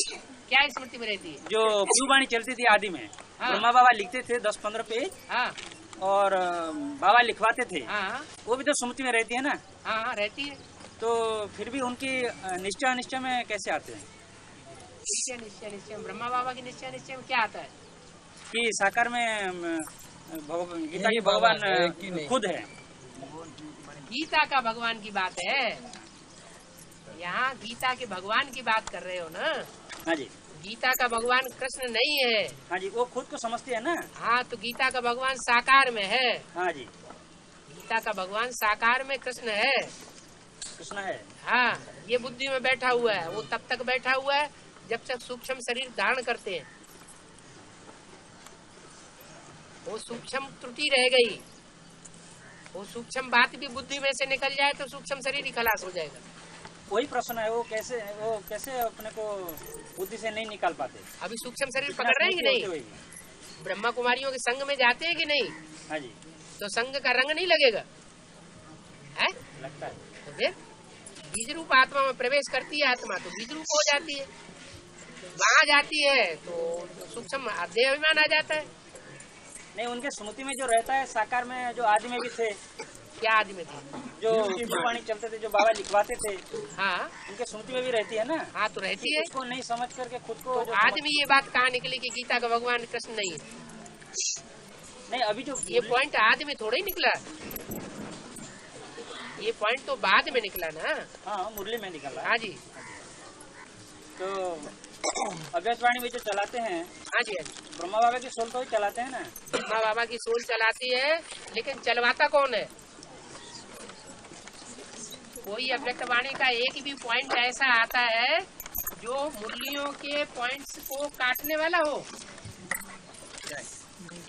क्या स्मृति में रहती है? जो पीयू वाणी चलती थी आदि में, हाँ, ब्रह्मा बाबा लिखते थे 10-15 पेज, हाँ, और बाबा लिखवाते थे। हाँ, वो भी तो स्मृति में रहती है ना। हाँ, रहती है। तो फिर भी उनकी निश्चय अनिश्चय में कैसे आते हैं? निश्चय निश्चय निश्चय ब्रह्मा बाबा की निश्चय निश्चय में क्या आता है कि साकार में गीता के भगवान खुद है। गीता का भगवान की बात है, यहाँ गीता के भगवान की बात कर रहे हो ना। हाँ जी। गीता का भगवान कृष्ण नहीं है। हाँ जी, वो खुद को समझती है ना। हाँ, तो गीता का भगवान साकार में है। हाँ जी, गीता का भगवान साकार में कृष्ण है। कृष्ण है। हाँ, ये बुद्धि में बैठा हुआ है, वो तब तक बैठा हुआ है जब तक सूक्ष्म शरीर धारण करते हैं। वो सूक्ष्म त्रुटि रह गई, वो सूक्ष्म बात भी बुद्धि में से निकल जाए तो सूक्ष्म शरीर ही खलास हो जाएगा। वही प्रश्न है, वो कैसे अपने को बुद्धि से नहीं निकाल पाते। अभी सूक्ष्म शरीर पकड़ रहे हैं कि नहीं? ब्रह्मा कुमारियों के संग में जाते हैं कि नहीं? हाँ जी। तो संग का रंग नहीं लगेगा है? लगता है। तो फिर बीज रूप आत्मा में प्रवेश करती है आत्मा तो बीज रूप हो जाती है, वहाँ जाती है तो सूक्ष्म देह अभिमान आ जाता है। नहीं, उनके स्मृति में जो रहता है साकार में जो आदि में भी थे। क्या आदि में थे? जो वाणी चलते थे, जो बाबा लिखवाते थे, हाँ उनके स्मृति में भी रहती है ना। हाँ तो रहती है। उसको नहीं समझ करके खुद को तो आदमी ये बात कहाँ निकली कि गीता का भगवान कृष्ण नहीं है? नहीं, अभी जो ये पॉइंट आदि में थोड़ा ही निकला, ये पॉइंट तो बाद में निकला ना। हाँ, मुरली में निकला। हाँ जी। तो अभ्यासवाणी में जो चलाते हैं, हाँ जी, ब्रह्मा बाबा की सोल तो ही चलाते हैं ना। ब्रह्मा बाबा की सोल चलाती है, लेकिन चलवाता कौन है? कोई अव्यक्त वाणी का एक भी पॉइंट ऐसा आता है जो मुरलियों के पॉइंट्स को काटने वाला हो?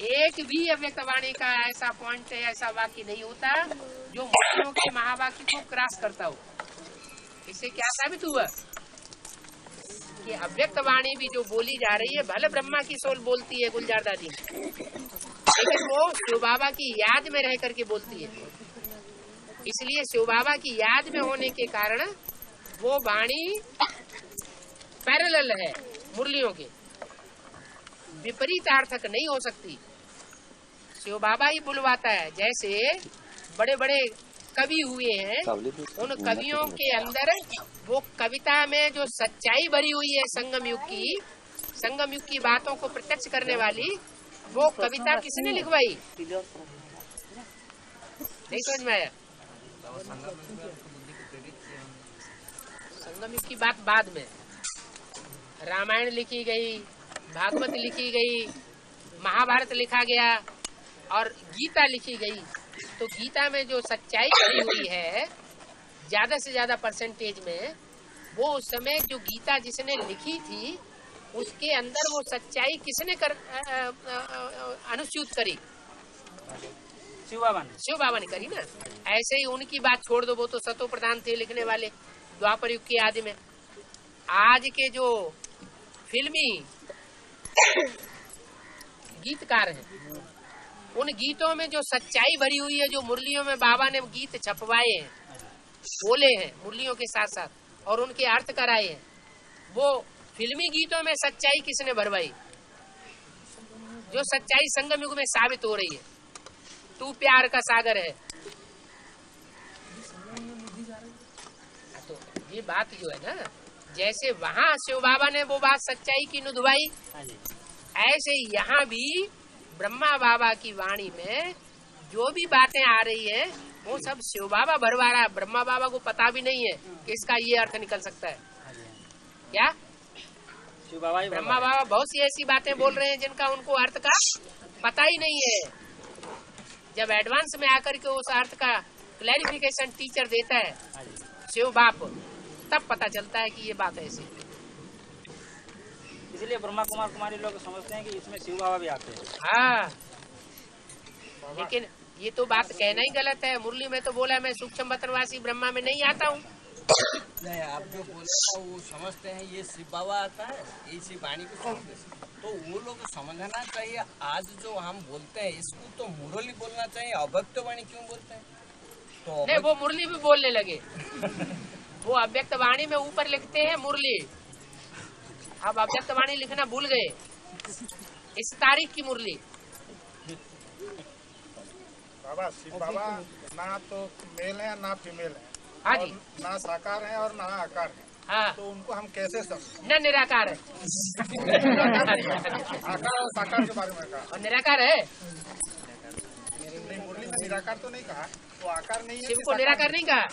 एक भी अव्यक्त वाणी का ऐसा पॉइंट, ऐसा वाक्य नहीं होता जो मुरलियों के महावाक्य को क्रॉस करता हो। इससे क्या साबित हुआ कि अव्यक्त वाणी भी जो बोली जा रही है, भले ब्रह्मा की सोल बोलती है गुलजार दादी, लेकिन वो शिव बाबा की याद में रह करके बोलती है। इसलिए शिव बाबा की याद में होने के कारण वो वाणी पैरेलल है मुरलियों के, विपरीतार्थक नहीं हो सकती। शिव बाबा ही बुलवाता है। जैसे बड़े बड़े कवि हुए हैं, उन कवियों के अंदर वो कविता में जो सच्चाई भरी हुई है संगम युग की बातों को प्रत्यक्ष करने वाली, वो कविता किसने लिखवाई? नहीं समझ में आया? संगम युग की बात बाद में, रामायण लिखी गई, भागवत लिखी गई, महाभारत लिखा गया और गीता लिखी गई। तो गीता में जो सच्चाई भरी हुई है ज्यादा से ज्यादा परसेंटेज में, वो उस समय जो गीता जिसने लिखी थी उसके अंदर वो सच्चाई किसने अनुस्यूत करी? शिव बाबा ने करी ना। ऐसे ही उनकी बात छोड़ दो, वो तो सतो प्रधान थे लिखने वाले द्वापर युग के आदि में। आज के जो फिल्मी गीतकार हैं, उन गीतों में जो सच्चाई भरी हुई है, जो मुरलियों में बाबा ने गीत छपवाए हैं, बोले हैं मुरलियों के साथ साथ, और उनके अर्थ कराए हैं, वो फिल्मी गीतों में सच्चाई किसने भरवाई? जो सच्चाई संगम युग में साबित हो रही है। तू प्यार का सागर है। तो ये बात जो है ना, जैसे वहाँ शिव बाबा ने वो बात सच्चाई की नुदवाई, ऐसे यहाँ भी ब्रह्मा बाबा की वाणी में जो भी बातें आ रही है वो सब शिव बाबा भरवा रहा है। ब्रह्मा बाबा को पता भी नहीं है कि इसका ये अर्थ निकल सकता है। क्या शिव बाबा ही ब्रह्मा बाबा बहुत सी ऐसी बातें बोल रहे हैं जिनका उनको अर्थ का पता ही नहीं है। जब एडवांस में आकर के उस अर्थ का क्लैरिफिकेशन टीचर देता है शिव बाप, तब पता चलता है कि ये बात ऐसी। इसलिए ब्रह्मा कुमार कुमारी लोग समझते हैं कि इसमें शिव बाबा भी आते हैं। हाँ, लेकिन ये तो बात कहना ही गलत है। मुरली में तो बोला मैं सूक्ष्म वतनवासी ब्रह्मा में नहीं आता हूँ। नहीं, आप जो बोले वो समझते हैं ये शिव बाबा आता है, इसी वाणी को समझते हैं। तो वो लोग समझना चाहिए। आज जो हम बोलते हैं इसको तो मुरली बोलना चाहिए, अव्यक्त वाणी क्यों बोलते हैं? तो नहीं, वो मुरली भी बोलने लगे। वो अव्यक्त वाणी में ऊपर लिखते हैं मुरली, अब अव्यक्त वाणी लिखना भूल गए। इस तारीख की मुरली। बाबा शिव बाबा ना तो मेल है ना फीमेल है। हाँ जी। ना साकार है और ना आकार है। हाँ, तो उनको हम कैसे समझें? न निराकार है। आकार और साकार के बारे में कहा, और निराकार है। नहीं, मुरली में निराकार तो नहीं कहा, वो आकार नहीं है। शिव को निराकार नहीं कहा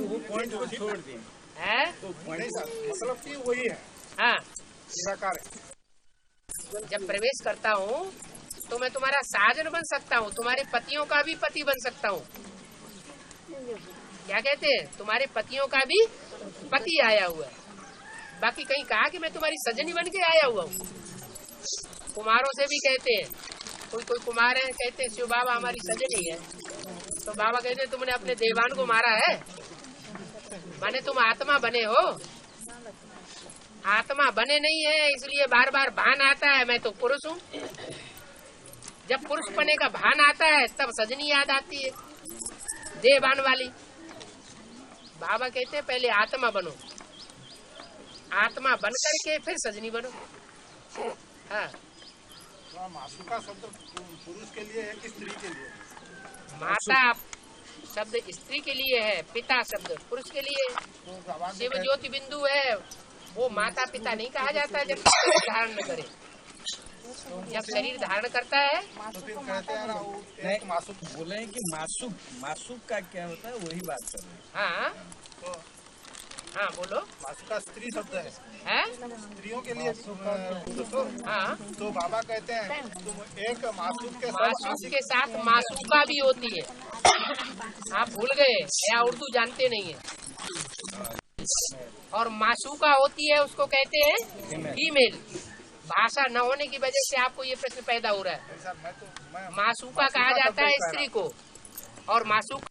वो पॉइंट को छोड़ दिए है। तो मतलब कि वही है, हाँ, निराकार है। जब प्रवेश करता हूँ तो मैं तुम्हारा साजन बन सकता हूँ, तुम्हारे पतियों का भी पति बन सकता हूँ। क्या कहते हैं? तुम्हारे पतियों का भी पति आया हुआ है। बाकी कहीं कहा कि मैं तुम्हारी सजनी बन के आया हुआ हूँ। कुमारों से भी कहते हैं कोई कोई कुमार है, कहते हैं शिव बाबा हमारी सजनी है, तो बाबा कहते हैं तुमने अपने देवान को मारा है, माने तुम आत्मा बने हो, आत्मा बने नहीं है, इसलिए बार बार भान आता है मैं तो पुरुष हूँ। जब पुरुष बने का भान आता है तब सजनी याद आती है, देवान वाली। बाबा कहते हैं पहले आत्मा बनो, आत्मा बन करके फिर सजनी बनो। हाँ, मासूका शब्द पुरुष के लिए है कि स्त्री के लिए? माता शब्द स्त्री के लिए है, पिता शब्द पुरुष के लिए। शिव ज्योति बिंदु है, वो माता पिता नहीं कहा जाता जब धारण न करे। जब शरीर धारण करता है तो फिर कहते हैं ना वो एक मासूक बोले हैं कि मासूक, मासूक का क्या होता है वही बात कर रहे हैं। हाँ तो हाँ बोलो। मासूका स्त्री शब्द है, है स्त्रियों के लिए तो, हाँ, तो बाबा कहते हैं तुम एक मासूक के मासूक के साथ मासूका भी होती है, आप भूल गए या उर्दू जानते नहीं है। और मासूका होती है उसको कहते हैं फीमेल। भाषा न होने की वजह से आपको ये प्रश्न पैदा हो रहा है। मासूका कहा जाता है स्त्री को और मासूक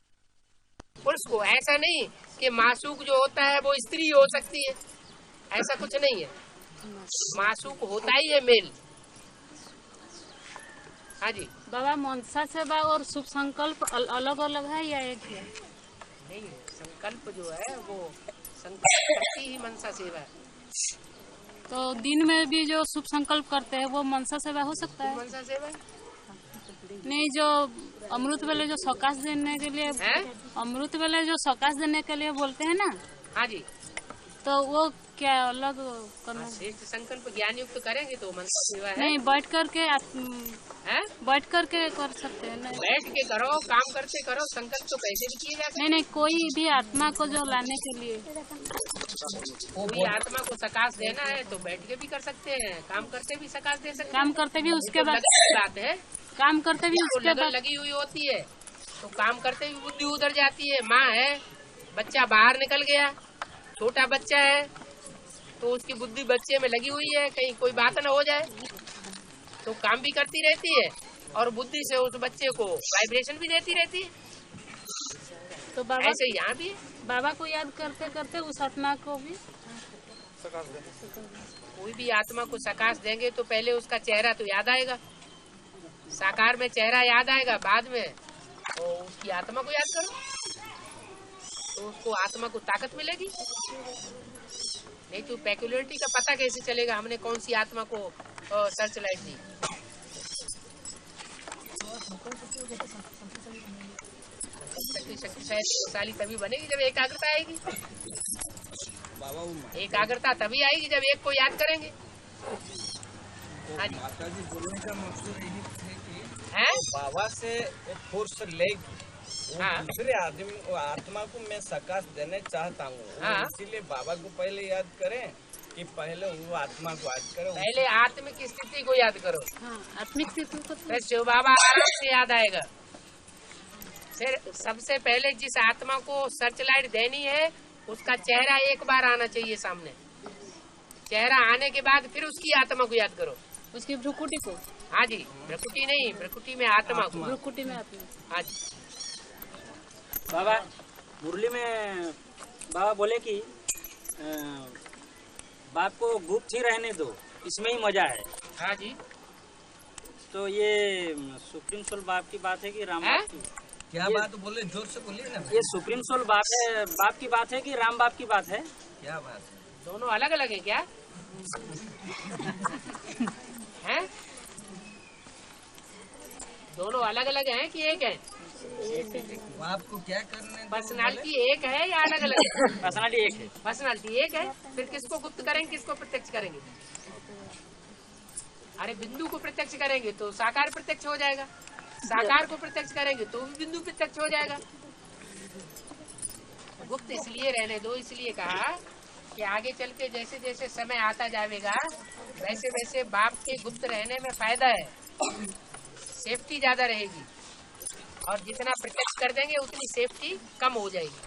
पुरुष को। ऐसा नहीं कि मासूक जो होता है वो स्त्री हो सकती है, ऐसा कुछ नहीं है। मासूक होता ही है मेल। हाँ जी बाबा, मनसा सेवा और शुभ संकल्प अलग अलग है या एक है? नहीं, संकल्प जो है वो संकल्प करती ही मनसा सेवा है। तो दिन में भी जो शुभ संकल्प करते हैं वो मनसा सेवा हो सकता है? मनसा सेवा नहीं, जो अमृत वेले जो सकाश देने के लिए है, अमृत वेले जो सकाश देने के लिए बोलते हैं ना, हाँ जी, तो वो क्या अलग करना? श्रेष्ठ संकल्प ज्ञान युक्त करेंगे तो मनसा सेवा है। नहीं, बैठ करके है, बैठ करके कर सकते हैं। नहीं, बैठ के करो, काम करते करो, संकल्प तो कैसे भी किए जा सकते। नहीं, कोई भी आत्मा को जो लाने के लिए, कोई आत्मा को सकाश देना है तो बैठ के भी कर सकते हैं, काम करते भी सकाश दे सकते हैं। काम करते भी उसके बाद बात है, काम करते भी उसके लगन बाद लगी हुई होती है तो काम करते भी बुद्धि उधर जाती है। माँ है, बच्चा बाहर निकल गया, छोटा बच्चा है तो उसकी बुद्धि बच्चे में लगी हुई है, कहीं कोई बात न हो जाए तो काम भी करती रहती है और बुद्धि से उस बच्चे को वाइब्रेशन भी देती रहती है। तो बाबा ऐसे यहाँ भी बाबा को याद करते करते उस आत्मा को भी कोई भी आत्मा को सकाश देंगे तो पहले उसका चेहरा तो याद आएगा, साकार में चेहरा याद आएगा, बाद में तो उसकी आत्मा को याद करो तो उसको आत्मा को ताकत मिलेगी। नहीं तो पेक्युलरिटी का पता कैसे चलेगा हमने कौन सी आत्मा को सर्च लाइट दी। शक्तिशाली तभी बनेगी जब एकाग्रता आएगी। एकाग्रता तभी आएगी जब एक को याद करेंगे। हाँ जी, माता जी बोलने का मकसद यही थे कि है बाबा से एक फोर्स लेगी, हाँ। दूसरे आदमी आत्मा को मैं सकाश देने चाहता हूँ, हाँ। इसीलिए बाबा को पहले याद करें कि पहले वो आत्मा को याद करो। पहले आत्मिक स्थिति को याद करो, आत्मिक स्थिति को फिर शिव बाबा आराम से याद आएगा। फिर सबसे पहले जिस आत्मा को सर्च लाइट देनी है उसका चेहरा एक बार आना चाहिए सामने। चेहरा आने के बाद फिर उसकी आत्मा को याद करो, उसकी भ्रुकुटी को। हाँ जी, भ्रुकुटी नहीं, भ्रुकुटी में आत्मा को। भ्रुकुटी में आत्मा। हाँ जी, बाबा मुरली में बाबा बोले कि बाप को गुप्त ही रहने दो, इसमें ही मजा है। हाँ जी, तो ये सुप्रीम सोल बाप की बात है कि राम है? बाप की? क्या बात बोले, जोर से बोलिए ना। ये सुप्रीम सोल बाप है, बाप की बात है कि राम बाप की बात है? क्या बात है? दोनों अलग अलग है क्या? हैं? दोनों अलग अलग हैं कि एक है? आपको क्या करने दो? पर्सनालिटी एक है या अलग अलग है? पर्सनालिटी एक है। पर्सनालिटी एक है, फिर किसको गुप्त करेंगे, किसको प्रत्यक्ष करेंगे? अरे बिंदु को प्रत्यक्ष करेंगे तो साकार प्रत्यक्ष हो जाएगा, साकार को प्रत्यक्ष करेंगे तो भी बिंदु प्रत्यक्ष हो जाएगा। गुप्त इसलिए रहने दो, इसलिए कहा कि आगे चल के जैसे जैसे समय आता जाएगा वैसे वैसे बाप के गुप्त रहने में फायदा है, सेफ्टी ज्यादा रहेगी और जितना प्रत्यक्ष कर देंगे उतनी सेफ्टी कम हो जाएगी।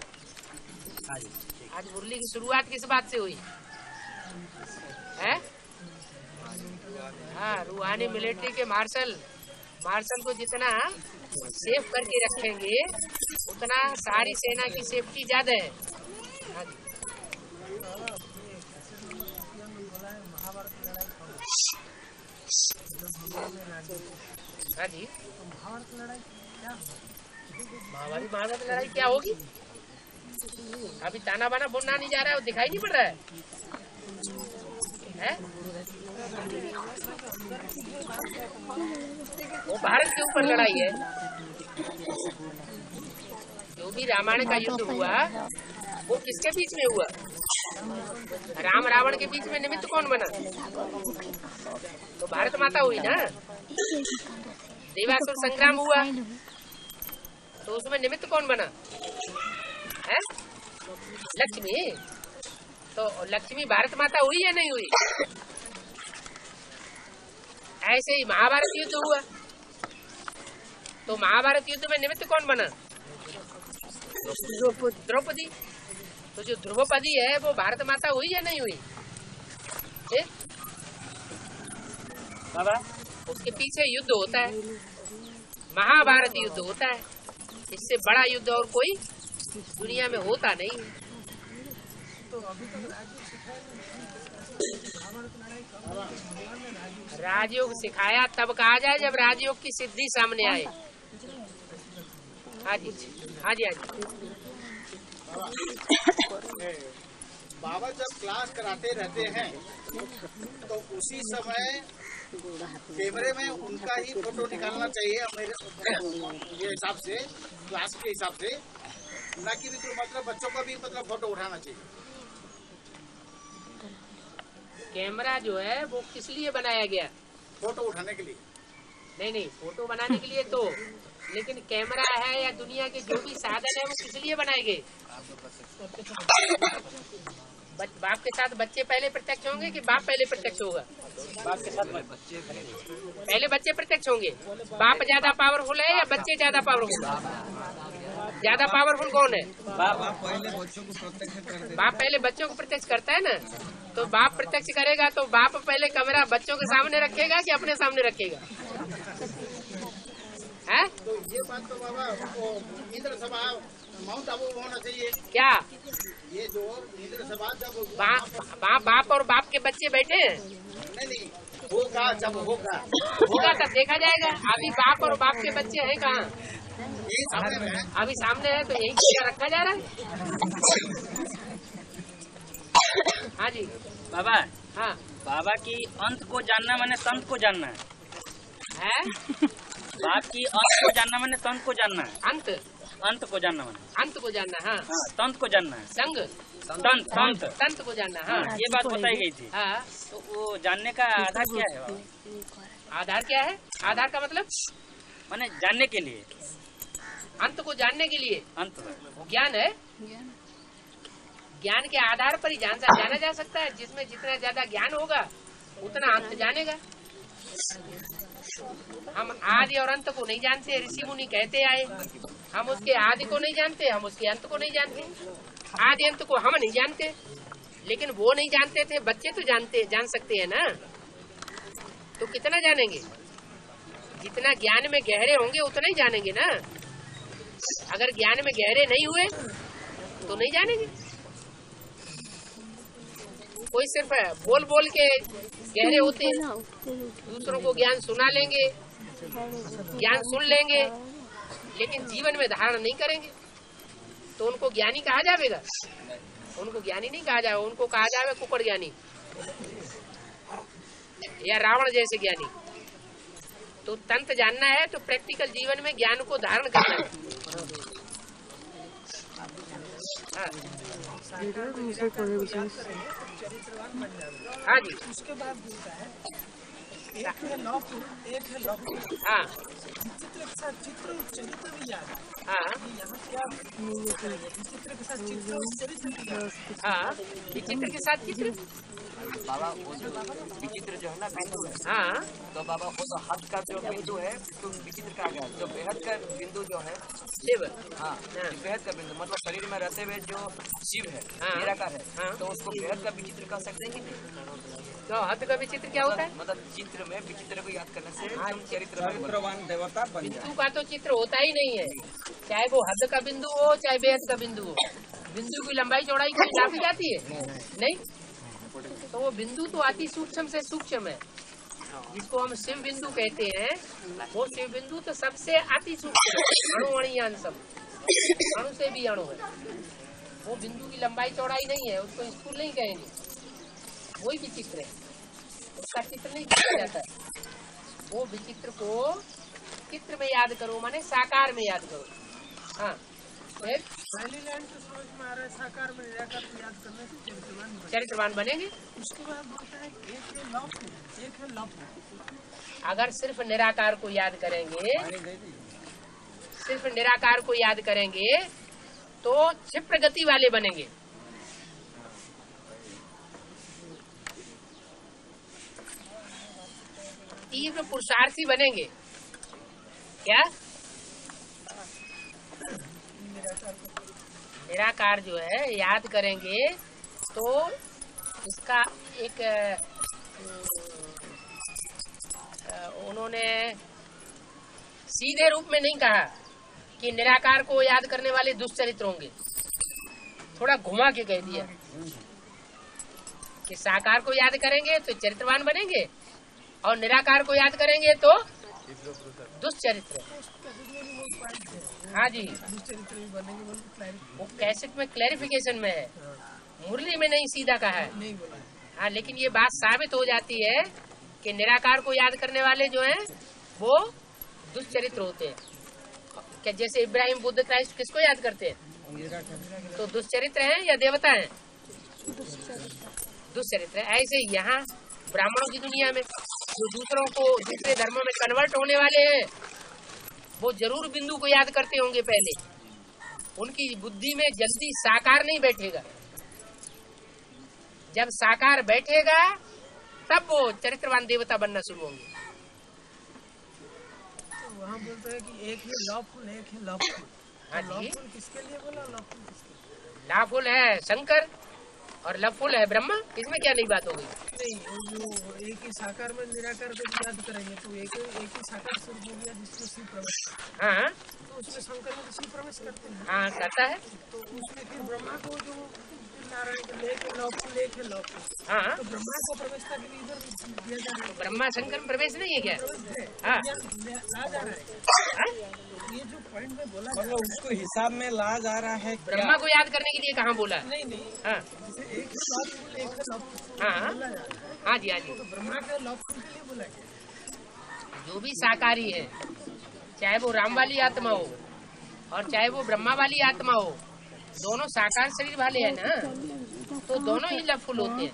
आज मुरली की शुरुआत किस बात से हुई है? हाँ, रूहानी मिलिट्री के मार्शल मार्शल को जितना सेफ करके रखेंगे उतना सारी सेना की सेफ्टी ज्यादा है। हाँ जी। हाँ जी, महाभारत लड़ाई क्या होगी? अभी ताना बाना बुनना नहीं जा रहा है, वो दिखाई नहीं पड़ रहा है? वो भारत के ऊपर लड़ाई है। जो भी रामायण का युद्ध हुआ वो किसके बीच में हुआ? राम रावण के बीच में निमित्त कौन बना? तो भारत माता हुई ना। देवासुर संग्राम हुआ तो उसमें निमित्त कौन बना है? लक्ष्मी। तो लक्ष्मी भारत माता हुई या नहीं हुई? ऐसे ही महाभारत युद्ध हुआ तो महाभारत युद्ध में निमित्त कौन बना? द्रौपदी। तो जो द्रौपदी है वो भारत माता हुई या नहीं हुई? बाबा, उसके पीछे युद्ध होता है, महाभारत युद्ध होता है। इससे बड़ा युद्ध और कोई दुनिया में होता नहीं। राजयोग सिखाया तब कहा जाए जब राजयोग की सिद्धि सामने आए। हाँ जी, हाँ जी, हाँ जी। बाबा जब क्लास कराते रहते हैं तो उसी समय कैमरे में उनका ही फोटो निकालना चाहिए मेरे हिसाब से, क्लास के हिसाब से, ना कि मतलब बच्चों का भी मतलब फोटो उठाना चाहिए। कैमरा जो है वो किस लिए बनाया गया? फोटो उठाने के लिए। नहीं, फोटो बनाने के लिए तो, लेकिन कैमरा है या दुनिया के जो भी साधन है वो किस लिए बनाए गए? बाप के साथ बच्चे पहले प्रत्यक्ष होंगे कि बाप पहले प्रत्यक्ष होगा? बाप के साथ पहले बच्चे प्रत्यक्ष होंगे। बाप ज्यादा पावरफुल है या बच्चे ज्यादा पावरफुल? ज्यादा पावरफुल कौन है? बाप पहले बच्चों को प्रत्यक्ष कर दे। बाप पहले बच्चों को प्रत्यक्ष करता है ना। तो बाप प्रत्यक्ष करेगा तो बाप पहले कैमरा बच्चों के सामने रखेगा कि अपने सामने रखेगा? है? तो ये बात तो बाबा इंद्र सभा माउंट आबू होना चाहिए। क्या ये जो इंद्र सभा जब बाप और बाप के बच्चे बैठे हैं? नहीं, होगा जब होगा तब देखा जाएगा। अभी बाप और बाप के बच्चे हैं कहाँ? अभी सामने है तो यही रखा जा रहा है। हाँ जी बाबा। हाँ, बाबा की अंत को जानना माने तंत को जानना है। बाप की अंत को जानना माने तंत को जानना है। अंत को जानना माने अंत को जानना। हाँ, तंत को जानना है। संग तंत को जानना। हाँ, ये बात बताई गई थी। हाँ, तो वो जानने का आधार क्या है बाबा? आधार क्या है? आधार का मतलब माने जानने के लिए, अंत को जानने के लिए अंत ज्ञान है। ज्ञान के आधार पर ही जाना जा सकता है। जिसमें जितना ज्यादा ज्ञान होगा उतना अंत जानेगा। हम आदि और अंत को नहीं जानते, ऋषि मुनि कहते आए। हम उसके आदि को नहीं जानते, हम उसके अंत को नहीं जानते। आदि अंत को हम नहीं जानते, लेकिन वो नहीं जानते थे, बच्चे तो जान सकते हैं ना। तो कितना जानेंगे? जितना ज्ञान में गहरे होंगे उतना ही जानेंगे ना। अगर ज्ञान में गहरे नहीं हुए तो नहीं जानेंगे। कोई सिर्फ बोल बोल के गहरे होते हैं, दूसरों को ज्ञान सुना लेंगे, ज्ञान सुन लेंगे, लेकिन जीवन में धारण नहीं करेंगे तो उनको ज्ञानी कहा जाएगा? उनको ज्ञानी नहीं कहा जाएगा, उनको कहा जाएगा कुकड़ ज्ञानी या रावण जैसे ज्ञानी। तो तंत्र जानना है तो प्रैक्टिकल जीवन में ज्ञान को धारण करना है। हाँ जी, उसके बाद बोलता है एक है लौकिक, एक है लौकिक। हाँ, चित्र के साथ चरित्र भी याद है। हाँ, यहाँ क्या चित्र के साथ चित्र चरित्र भी याद है। हाँ, विचित्र के साथ चित्र। बाबा वो जो विचित्र जो है ना बिंदु है, हाँ तो बाबा वो तो हाथ का जो बिंदु है तो विचित्र का गया, जो बेहद का बिंदु जो है शिव, हाँ बेहद का बिंदु मतलब शरीर में रहते हुए जो शिव है हाँ। निराकार है, तो उसको बेहद का विचित्र कह सकते हैं कि नहीं? तो हद का विचित्र क्या होता है? मतलब चित्र में विचित्र को याद करने से हम चरित्र में चरित्रवान देवता बन जाए। बिंदु का तो चित्र होता ही नहीं है, चाहे वो हद का बिंदु हो चाहे बेहद का बिंदु हो। बिंदु की लंबाई चौड़ाई कोई नापी जाती है? नहीं। तो वो बिंदु तो अति सूक्ष्म से सूक्ष्म है, जिसको हम शिव बिंदु कहते हैं। वो शिव बिंदु तो सबसे अति सूक्ष्म है, अणु अणुयान सब, अणु से भी अणु है। वो बिंदु की लंबाई चौड़ाई नहीं है, उसको स्थूल नहीं कहेंगे, वही विचित्र है, उसका चित्र नहीं किया जाता है। वो विचित्र को चित्र में याद करो, माने साकार में याद करो। हाँ फिर पहली लाइन तो समझ में आ रहा है, साकार में निराकार को याद करने से चरित्रवान बने। चरित्रवान बनेंगे। उसके बाद बोलता है एक है लव, एक है लव। अगर सिर्फ निराकार को याद करेंगे, सिर्फ निराकार को याद करेंगे तो क्षिप्र गति वाले बनेंगे। तीव्र पुरुषार्थी बनेंगे। क्या? निराकार जो है याद करेंगे तो इसका एक उन्होंने सीधे रूप में नहीं कहा कि निराकार को याद करने वाले दुष्चरित्र होंगे, थोड़ा घुमा के कह दिया कि साकार को याद करेंगे तो चरित्रवान बनेंगे और निराकार को याद करेंगे तो दुष्चरित्र। हाँ जी, वो कैसेट में क्लैरिफिकेशन में है, मुरली में नहीं सीधा कहा है। हाँ, लेकिन ये बात साबित हो जाती है कि निराकार को याद करने वाले जो हैं वो दुष्चरित्र होते हैं। क्या जैसे इब्राहिम बुद्ध क्राइस्ट किसको याद करते हैं? तो दुष्चरित्र हैं या देवता हैं? दुष्चरित्र है। ऐसे यहाँ ब्राह्मणों की दुनिया में जो दूसरों को दूसरे धर्मों में कन्वर्ट होने वाले हैं वो जरूर बिंदु को याद करते होंगे पहले, उनकी बुद्धि में जल्दी साकार नहीं बैठेगा। जब साकार बैठेगा तब वो चरित्रवान देवता बनना शुरू होंगे। तो वहाँ बोलता है कि एक है लवफुल, एक है लवफुल। हाँ जी, लवफुल किसके लिए बोला? लवफुल किसके लिए? लाफुल है शंकर और लवफुल है ब्रह्मा। इसमें क्या नई बात हो गई? नहीं, वो एक ही साकार में निराकार को याद करेंगे तो एक ही साकार स्वरूप हो गया जिसमें शिव प्रवेश। हाँ, तो उसमें शंकर में शिव प्रवेश करते हैं। हाँ करता है। तो उसमें फिर ब्रह्मा को जो नारायण के लेके लवफुल, एक है लवफुल। हाँ, तो ब्रह्मा को प्रवेशता के लिए इधर दिया जा रहा है। ब्रह्मा शंकर में प्रवेश नहीं है क्या? हाँ, ला जा रहा है। ये जो पॉइंट में बोला मतलब उसको हिसाब में ला जा रहा है। ब्रह्मा को याद करने के लिए कहाँ बोला? नहीं, हाँ जैसे एक है लवफुल, एक है लवफुल हाँ बोला जा रहा है। हाँ जी, हाँ जी। तो ब्रह्मा के लवफुल के लिए बोला गया। जो भी साकारी है, चाहे वो राम वाली आत्मा हो और चाहे वो ब्रह्मा वाली आत्मा हो, दोनों साकार शरीर वाले हैं ना, तो दोनों ही लवफुल होते हैं।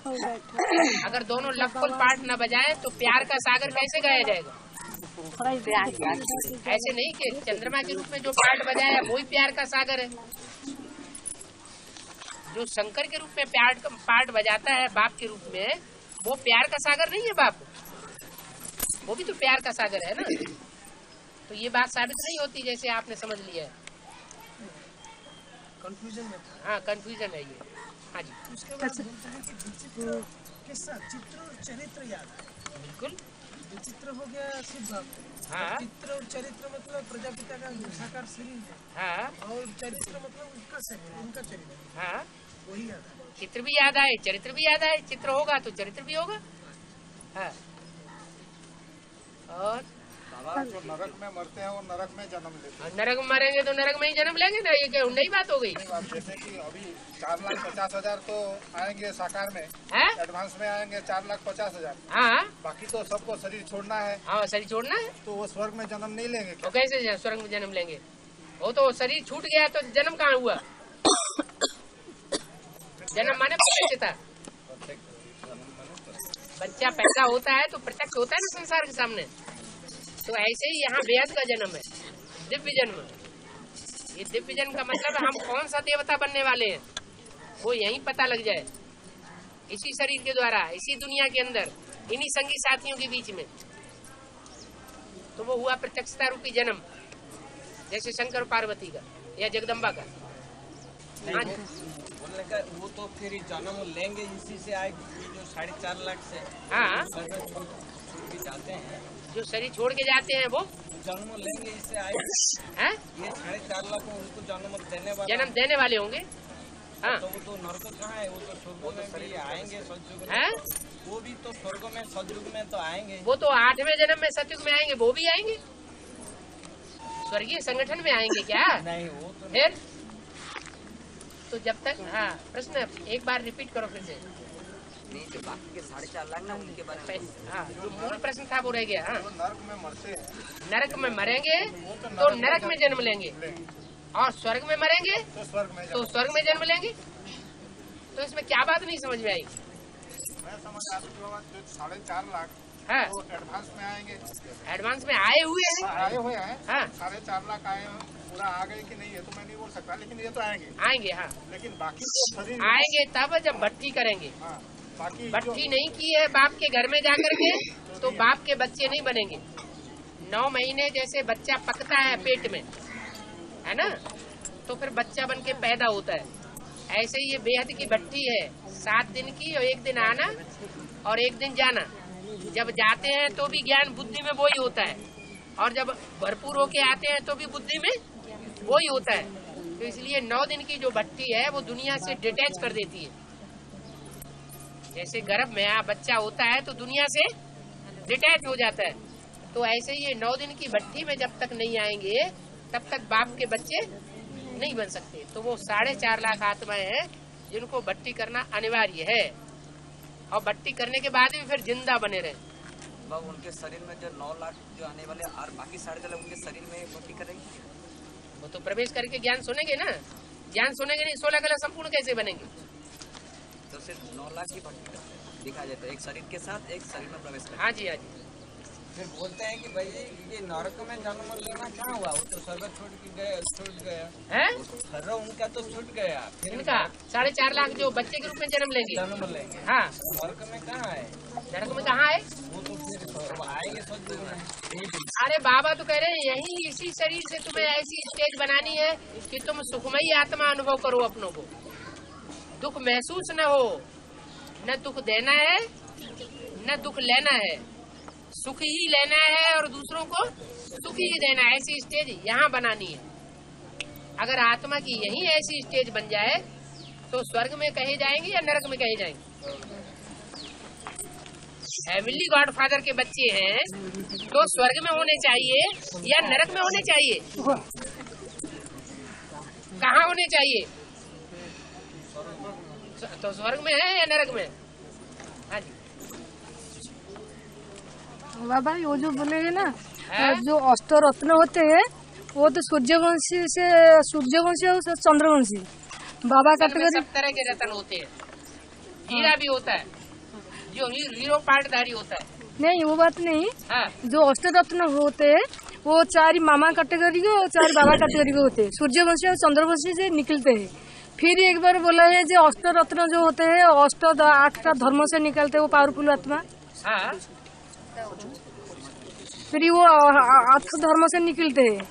अगर दोनों लवफुल पार्ट न बजाए तो प्यार का सागर कैसे गाया जाएगा? ऐसे नहीं कि चंद्रमा के रूप में जो पार्ट बजाया वही प्यार का सागर है। जो शंकर के रूप में पार्ट बजाता है बाप के रूप में, वो प्यार का सागर नहीं है बाप, वो भी तो प्यार का सागर है ना। तो ये बात साबित नहीं होती जैसे आपने समझ लिया है। कंफ्यूजन में था। हाँ, कंफ्यूजन है ये। हाँ जी, उसके बाद बोलता है कि विचित्र के साथ चित्र और चरित्र याद है। बिल्कुल। विचित्र हो गया शिव भाव। हाँ, चित्र और चरित्र मतलब प्रजापिता का साकार शरीर है, हाँ, और चरित्र मतलब उनका शरीर, उनका चरित्र, हाँ। वही याद है। चित्र भी याद आए, चरित्र भी याद आए। चित्र होगा तो चरित्र भी होगा। हाँ, और बाबा जो नरक में मरते हैं वो नरक में जन्म लेते हैं। नरक में मरेंगे तो नरक में ही जन्म लेंगे ना। ये क्या नई बात हो गई? जैसे कि अभी 4,50,000 तो आएंगे साकार में, है? एडवांस में आएंगे 4,50,000। हाँ बाकी तो सबको शरीर छोड़ना है, हाँ, शरीर छोड़ना है। तो वो स्वर्ग में जन्म नहीं लेंगे तो कैसे स्वर्ग में जन्म लेंगे? वो तो शरीर छूट गया तो जन्म कहाँ हुआ? जन्म माने प्रत्यक्षता। बच्चा पैदा होता है तो प्रत्यक्ष होता है ना संसार के सामने। तो ऐसे ही यहाँ बेहद का जन्म है, दिव्य जन्म। ये दिव्य जन्म का मतलब हम कौन सा देवता बनने वाले हैं वो यहीं पता लग जाए। इसी शरीर के द्वारा, इसी दुनिया के अंदर, इन्हीं संगी साथियों के बीच में। तो वो हुआ प्रत्यक्षता रूपी जन्म, जैसे शंकर पार्वती का या जगदम्बा का। हाँ जी। बोलने का वो तो फिर जन्म लेंगे इसी से आए, जो 4.5 लाख से हाँ भी जाते हैं, जो शरीर छोड़ के जाते हैं वो जन्म लेंगे इससे आए हैं, ये 4.5 लाख को उनको जन्म देने वाले होंगे। हाँ तो वो तो नरक कहाँ है, वो तो स्वर्ग में भी आएंगे, सतयुग में। हैं? वो भी तो स्वर्ग में सतयुग में तो आएंगे। वो तो 8वें जन्म में सतयुग में आएंगे, वो भी आएंगे। स्वर्गीय संगठन में आएंगे क्या? नहीं, वो तो फिर तो जब तक, हाँ प्रश्न एक बार रिपीट करो फिर से। नहीं, जो बाकी के 4.5 लाख ना उनके बारे में। हाँ जो मूल प्रश्न था वो रह गया। हाँ नरक में मरते हैं, नरक में मरेंगे तो नरक में जन्म लेंगे, और स्वर्ग में मरेंगे तो स्वर्ग में तो स्वर्ग में जन्म लेंगे। तो इसमें क्या बात नहीं समझ में आई? मैं समझ आपकी बात, जो 4.5 लाख हाँ वो एडवांस में आएंगे, एडवांस में आए हुए हैं। आए हुए हैं। हाँ 4.5 लाख आए हैं, पूरा आ गए कि नहीं ये तो मैं नहीं बोल सकता, लेकिन ये तो आएंगे। आएंगे। हाँ लेकिन बाकी तो शरीर आएंगे तब जब भट्टी करेंगे। हाँ, बाकी भट्टी नहीं की है बाप के घर में जाकर के तो बाप के बच्चे नहीं बनेंगे। 9 महीने जैसे बच्चा पकता है पेट में, है ना, तो फिर बच्चा बन के पैदा होता है। ऐसे ही ये बेहद की भट्टी है, 7 दिन की, और 1 दिन आना और 1 दिन जाना। जब जाते हैं तो भी ज्ञान बुद्धि में वही होता है, और जब भरपूर होके आते हैं तो भी बुद्धि में वही होता है। तो इसलिए 9 दिन की जो भट्टी है वो दुनिया से डिटैच कर देती है। जैसे गर्भ में बच्चा होता है तो दुनिया से डिटैच हो जाता है, तो ऐसे ही ये 9 दिन की भट्टी में जब तक नहीं आएंगे तब तक बाप के बच्चे नहीं बन सकते। तो वो 4.5 लाख आत्माएं हैं जिनको भट्टी करना अनिवार्य है, और भट्टी करने के बाद भी फिर जिंदा बने रहे। बाबू उनके शरीर में जो 9 लाख जो आने वाले और बाकी 4.5 लाख उनके शरीर में भर्ती करेंगे। वो तो प्रवेश करके ज्ञान सुनेंगे ना, ज्ञान सुनेंगे नहीं 16 कला संपूर्ण कैसे बनेंगे? तो सिर्फ 9 लाख की भर्ती दिखा जाता है, एक शरीर के साथ एक शरीर में प्रवेश करता है। हाँ जी, हाँ जी। फिर बोलते हैं कि भाई ये नरक में जन्म लेना क्या हुआ, वो तो स्वर्ग छूट गया है, स्वर्ग उनका तो छूट गया, फिर इनका 4.5 लाख जो बच्चे के रूप में जन्म लेंगे। जन्म लेंगे। हाँ नरक में कहाँ है, नरक में कहाँ है? वो तो फिर आएंगे सतयुग में। अरे बाबा तो कह रहे हैं यही इसी शरीर से तुम्हें ऐसी स्टेज बनानी है कि तुम सुखमयी आत्मा अनुभव करो अपनों को, दुख महसूस न हो, न दुख देना है न दुख लेना है, सुख ही लेना है और दूसरों को सुख ही देना है। ऐसी स्टेज यहाँ बनानी है। अगर आत्मा की यही ऐसी स्टेज बन जाए तो स्वर्ग में कहे जाएंगे या नरक में कहे जाएंगे? हेवनली गॉडफादर के बच्चे हैं तो स्वर्ग में होने चाहिए या नरक में होने चाहिए? कहाँ होने चाहिए? तो स्वर्ग में है या नरक में? हाँ जी बाबा वो जो बोलेगे ना, है? जो अष्टरत्न होते हैं वो तो सूर्यवंशी और चंद्रवंशी बाबा कैटेगरी सब तरह के रतन होते हैं। हीरा भी होता है जो हीरो पार्टधारी होता है। नहीं वो बात नहीं। हाँ जो अष्टरत्न होते हैं वो 4 मामा कैटेगरी के और 4 बाबा कैटेगरी के होते हैं, सूर्यवंशी और चंद्रवंशी से निकलते हैं। फिर एक बार बोला है जो अष्टरत्न जो होते हैं 8 धर्म से निकलते हैं, वो पावरफुल आत्मा। हाँ फिर वो 8 धर्म से निकलते हैं,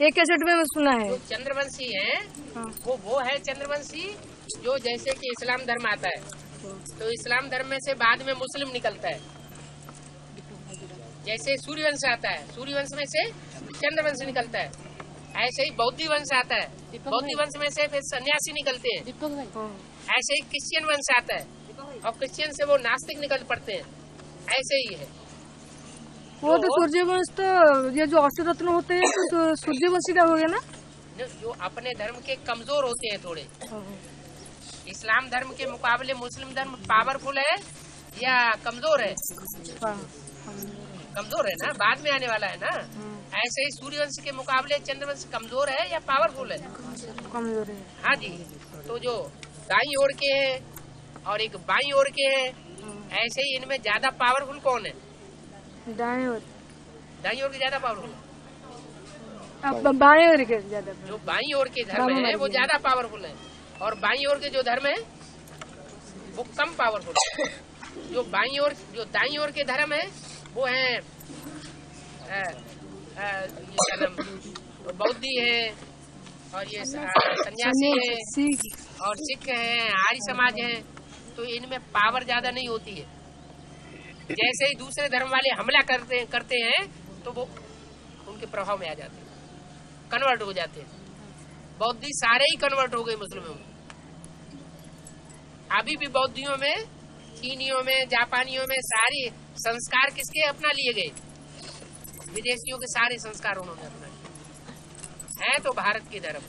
एक कैसेट में सुना है। जो चंद्रवंशी है हाँ। वो है चंद्रवंशी जो जैसे कि इस्लाम धर्म आता है तो इस्लाम धर्म में से बाद में मुस्लिम निकलता है। जैसे सूर्यवंश आता है, सूर्यवंश में से चंद्रवंश निकलता है। ऐसे ही बौद्धि वंश आता है, बौद्धि वंश में से फिर सन्यासी निकलते हैं। ऐसे ही क्रिश्चियन वंश आता है और क्रिश्चियन से वो नास्तिक निकल पड़ते हैं। ऐसे ही है वो तो सूर्यवंश, तो ये जो अष्टरत्न होते हैं तो सूर्यवंशी का हो गया ना, जो अपने धर्म के कमजोर होते हैं थोड़े। इस्लाम धर्म के मुकाबले मुस्लिम धर्म पावरफुल है या कमजोर है? कमजोर है ना, बाद में आने वाला है ना। ऐसे ही सूर्यवंश के मुकाबले चंद्रवंश कमजोर है या पावरफुल है? कमजोर है। हाँ जी। तो जो दाईं ओर के है और एक बाईं ओर के है, ऐसे ही इनमें ज्यादा पावरफुल कौन है? दाएं ओर। दाईं ओर के ज्यादा पावरफुल, बाएं ओर के ज्यादा। जो बाईं ओर के धर्म है वो ज्यादा पावरफुल है, और बाईं ओर के जो धर्म है वो कम पावरफुल है। जो दाईं ओर के धर्म है वो है ये धर्म बौद्धी है, और ये सन्यासी है, और सिख है, आर्य समाज है। तो इनमें पावर ज्यादा नहीं होती है। जैसे ही दूसरे धर्म वाले हमला करते हैं तो वो उनके प्रभाव में आ जाते हैं, कन्वर्ट हो जाते हैं। बौद्धी सारे ही कन्वर्ट हो गए मुस्लिमों में। अभी भी बौद्धियों में, चीनियों में, जापानियों में सारे संस्कार किसके अपना लिए गए? विदेशियों के सारे संस्कार उन्होंने अपना लिए। है तो भारत के धर्म।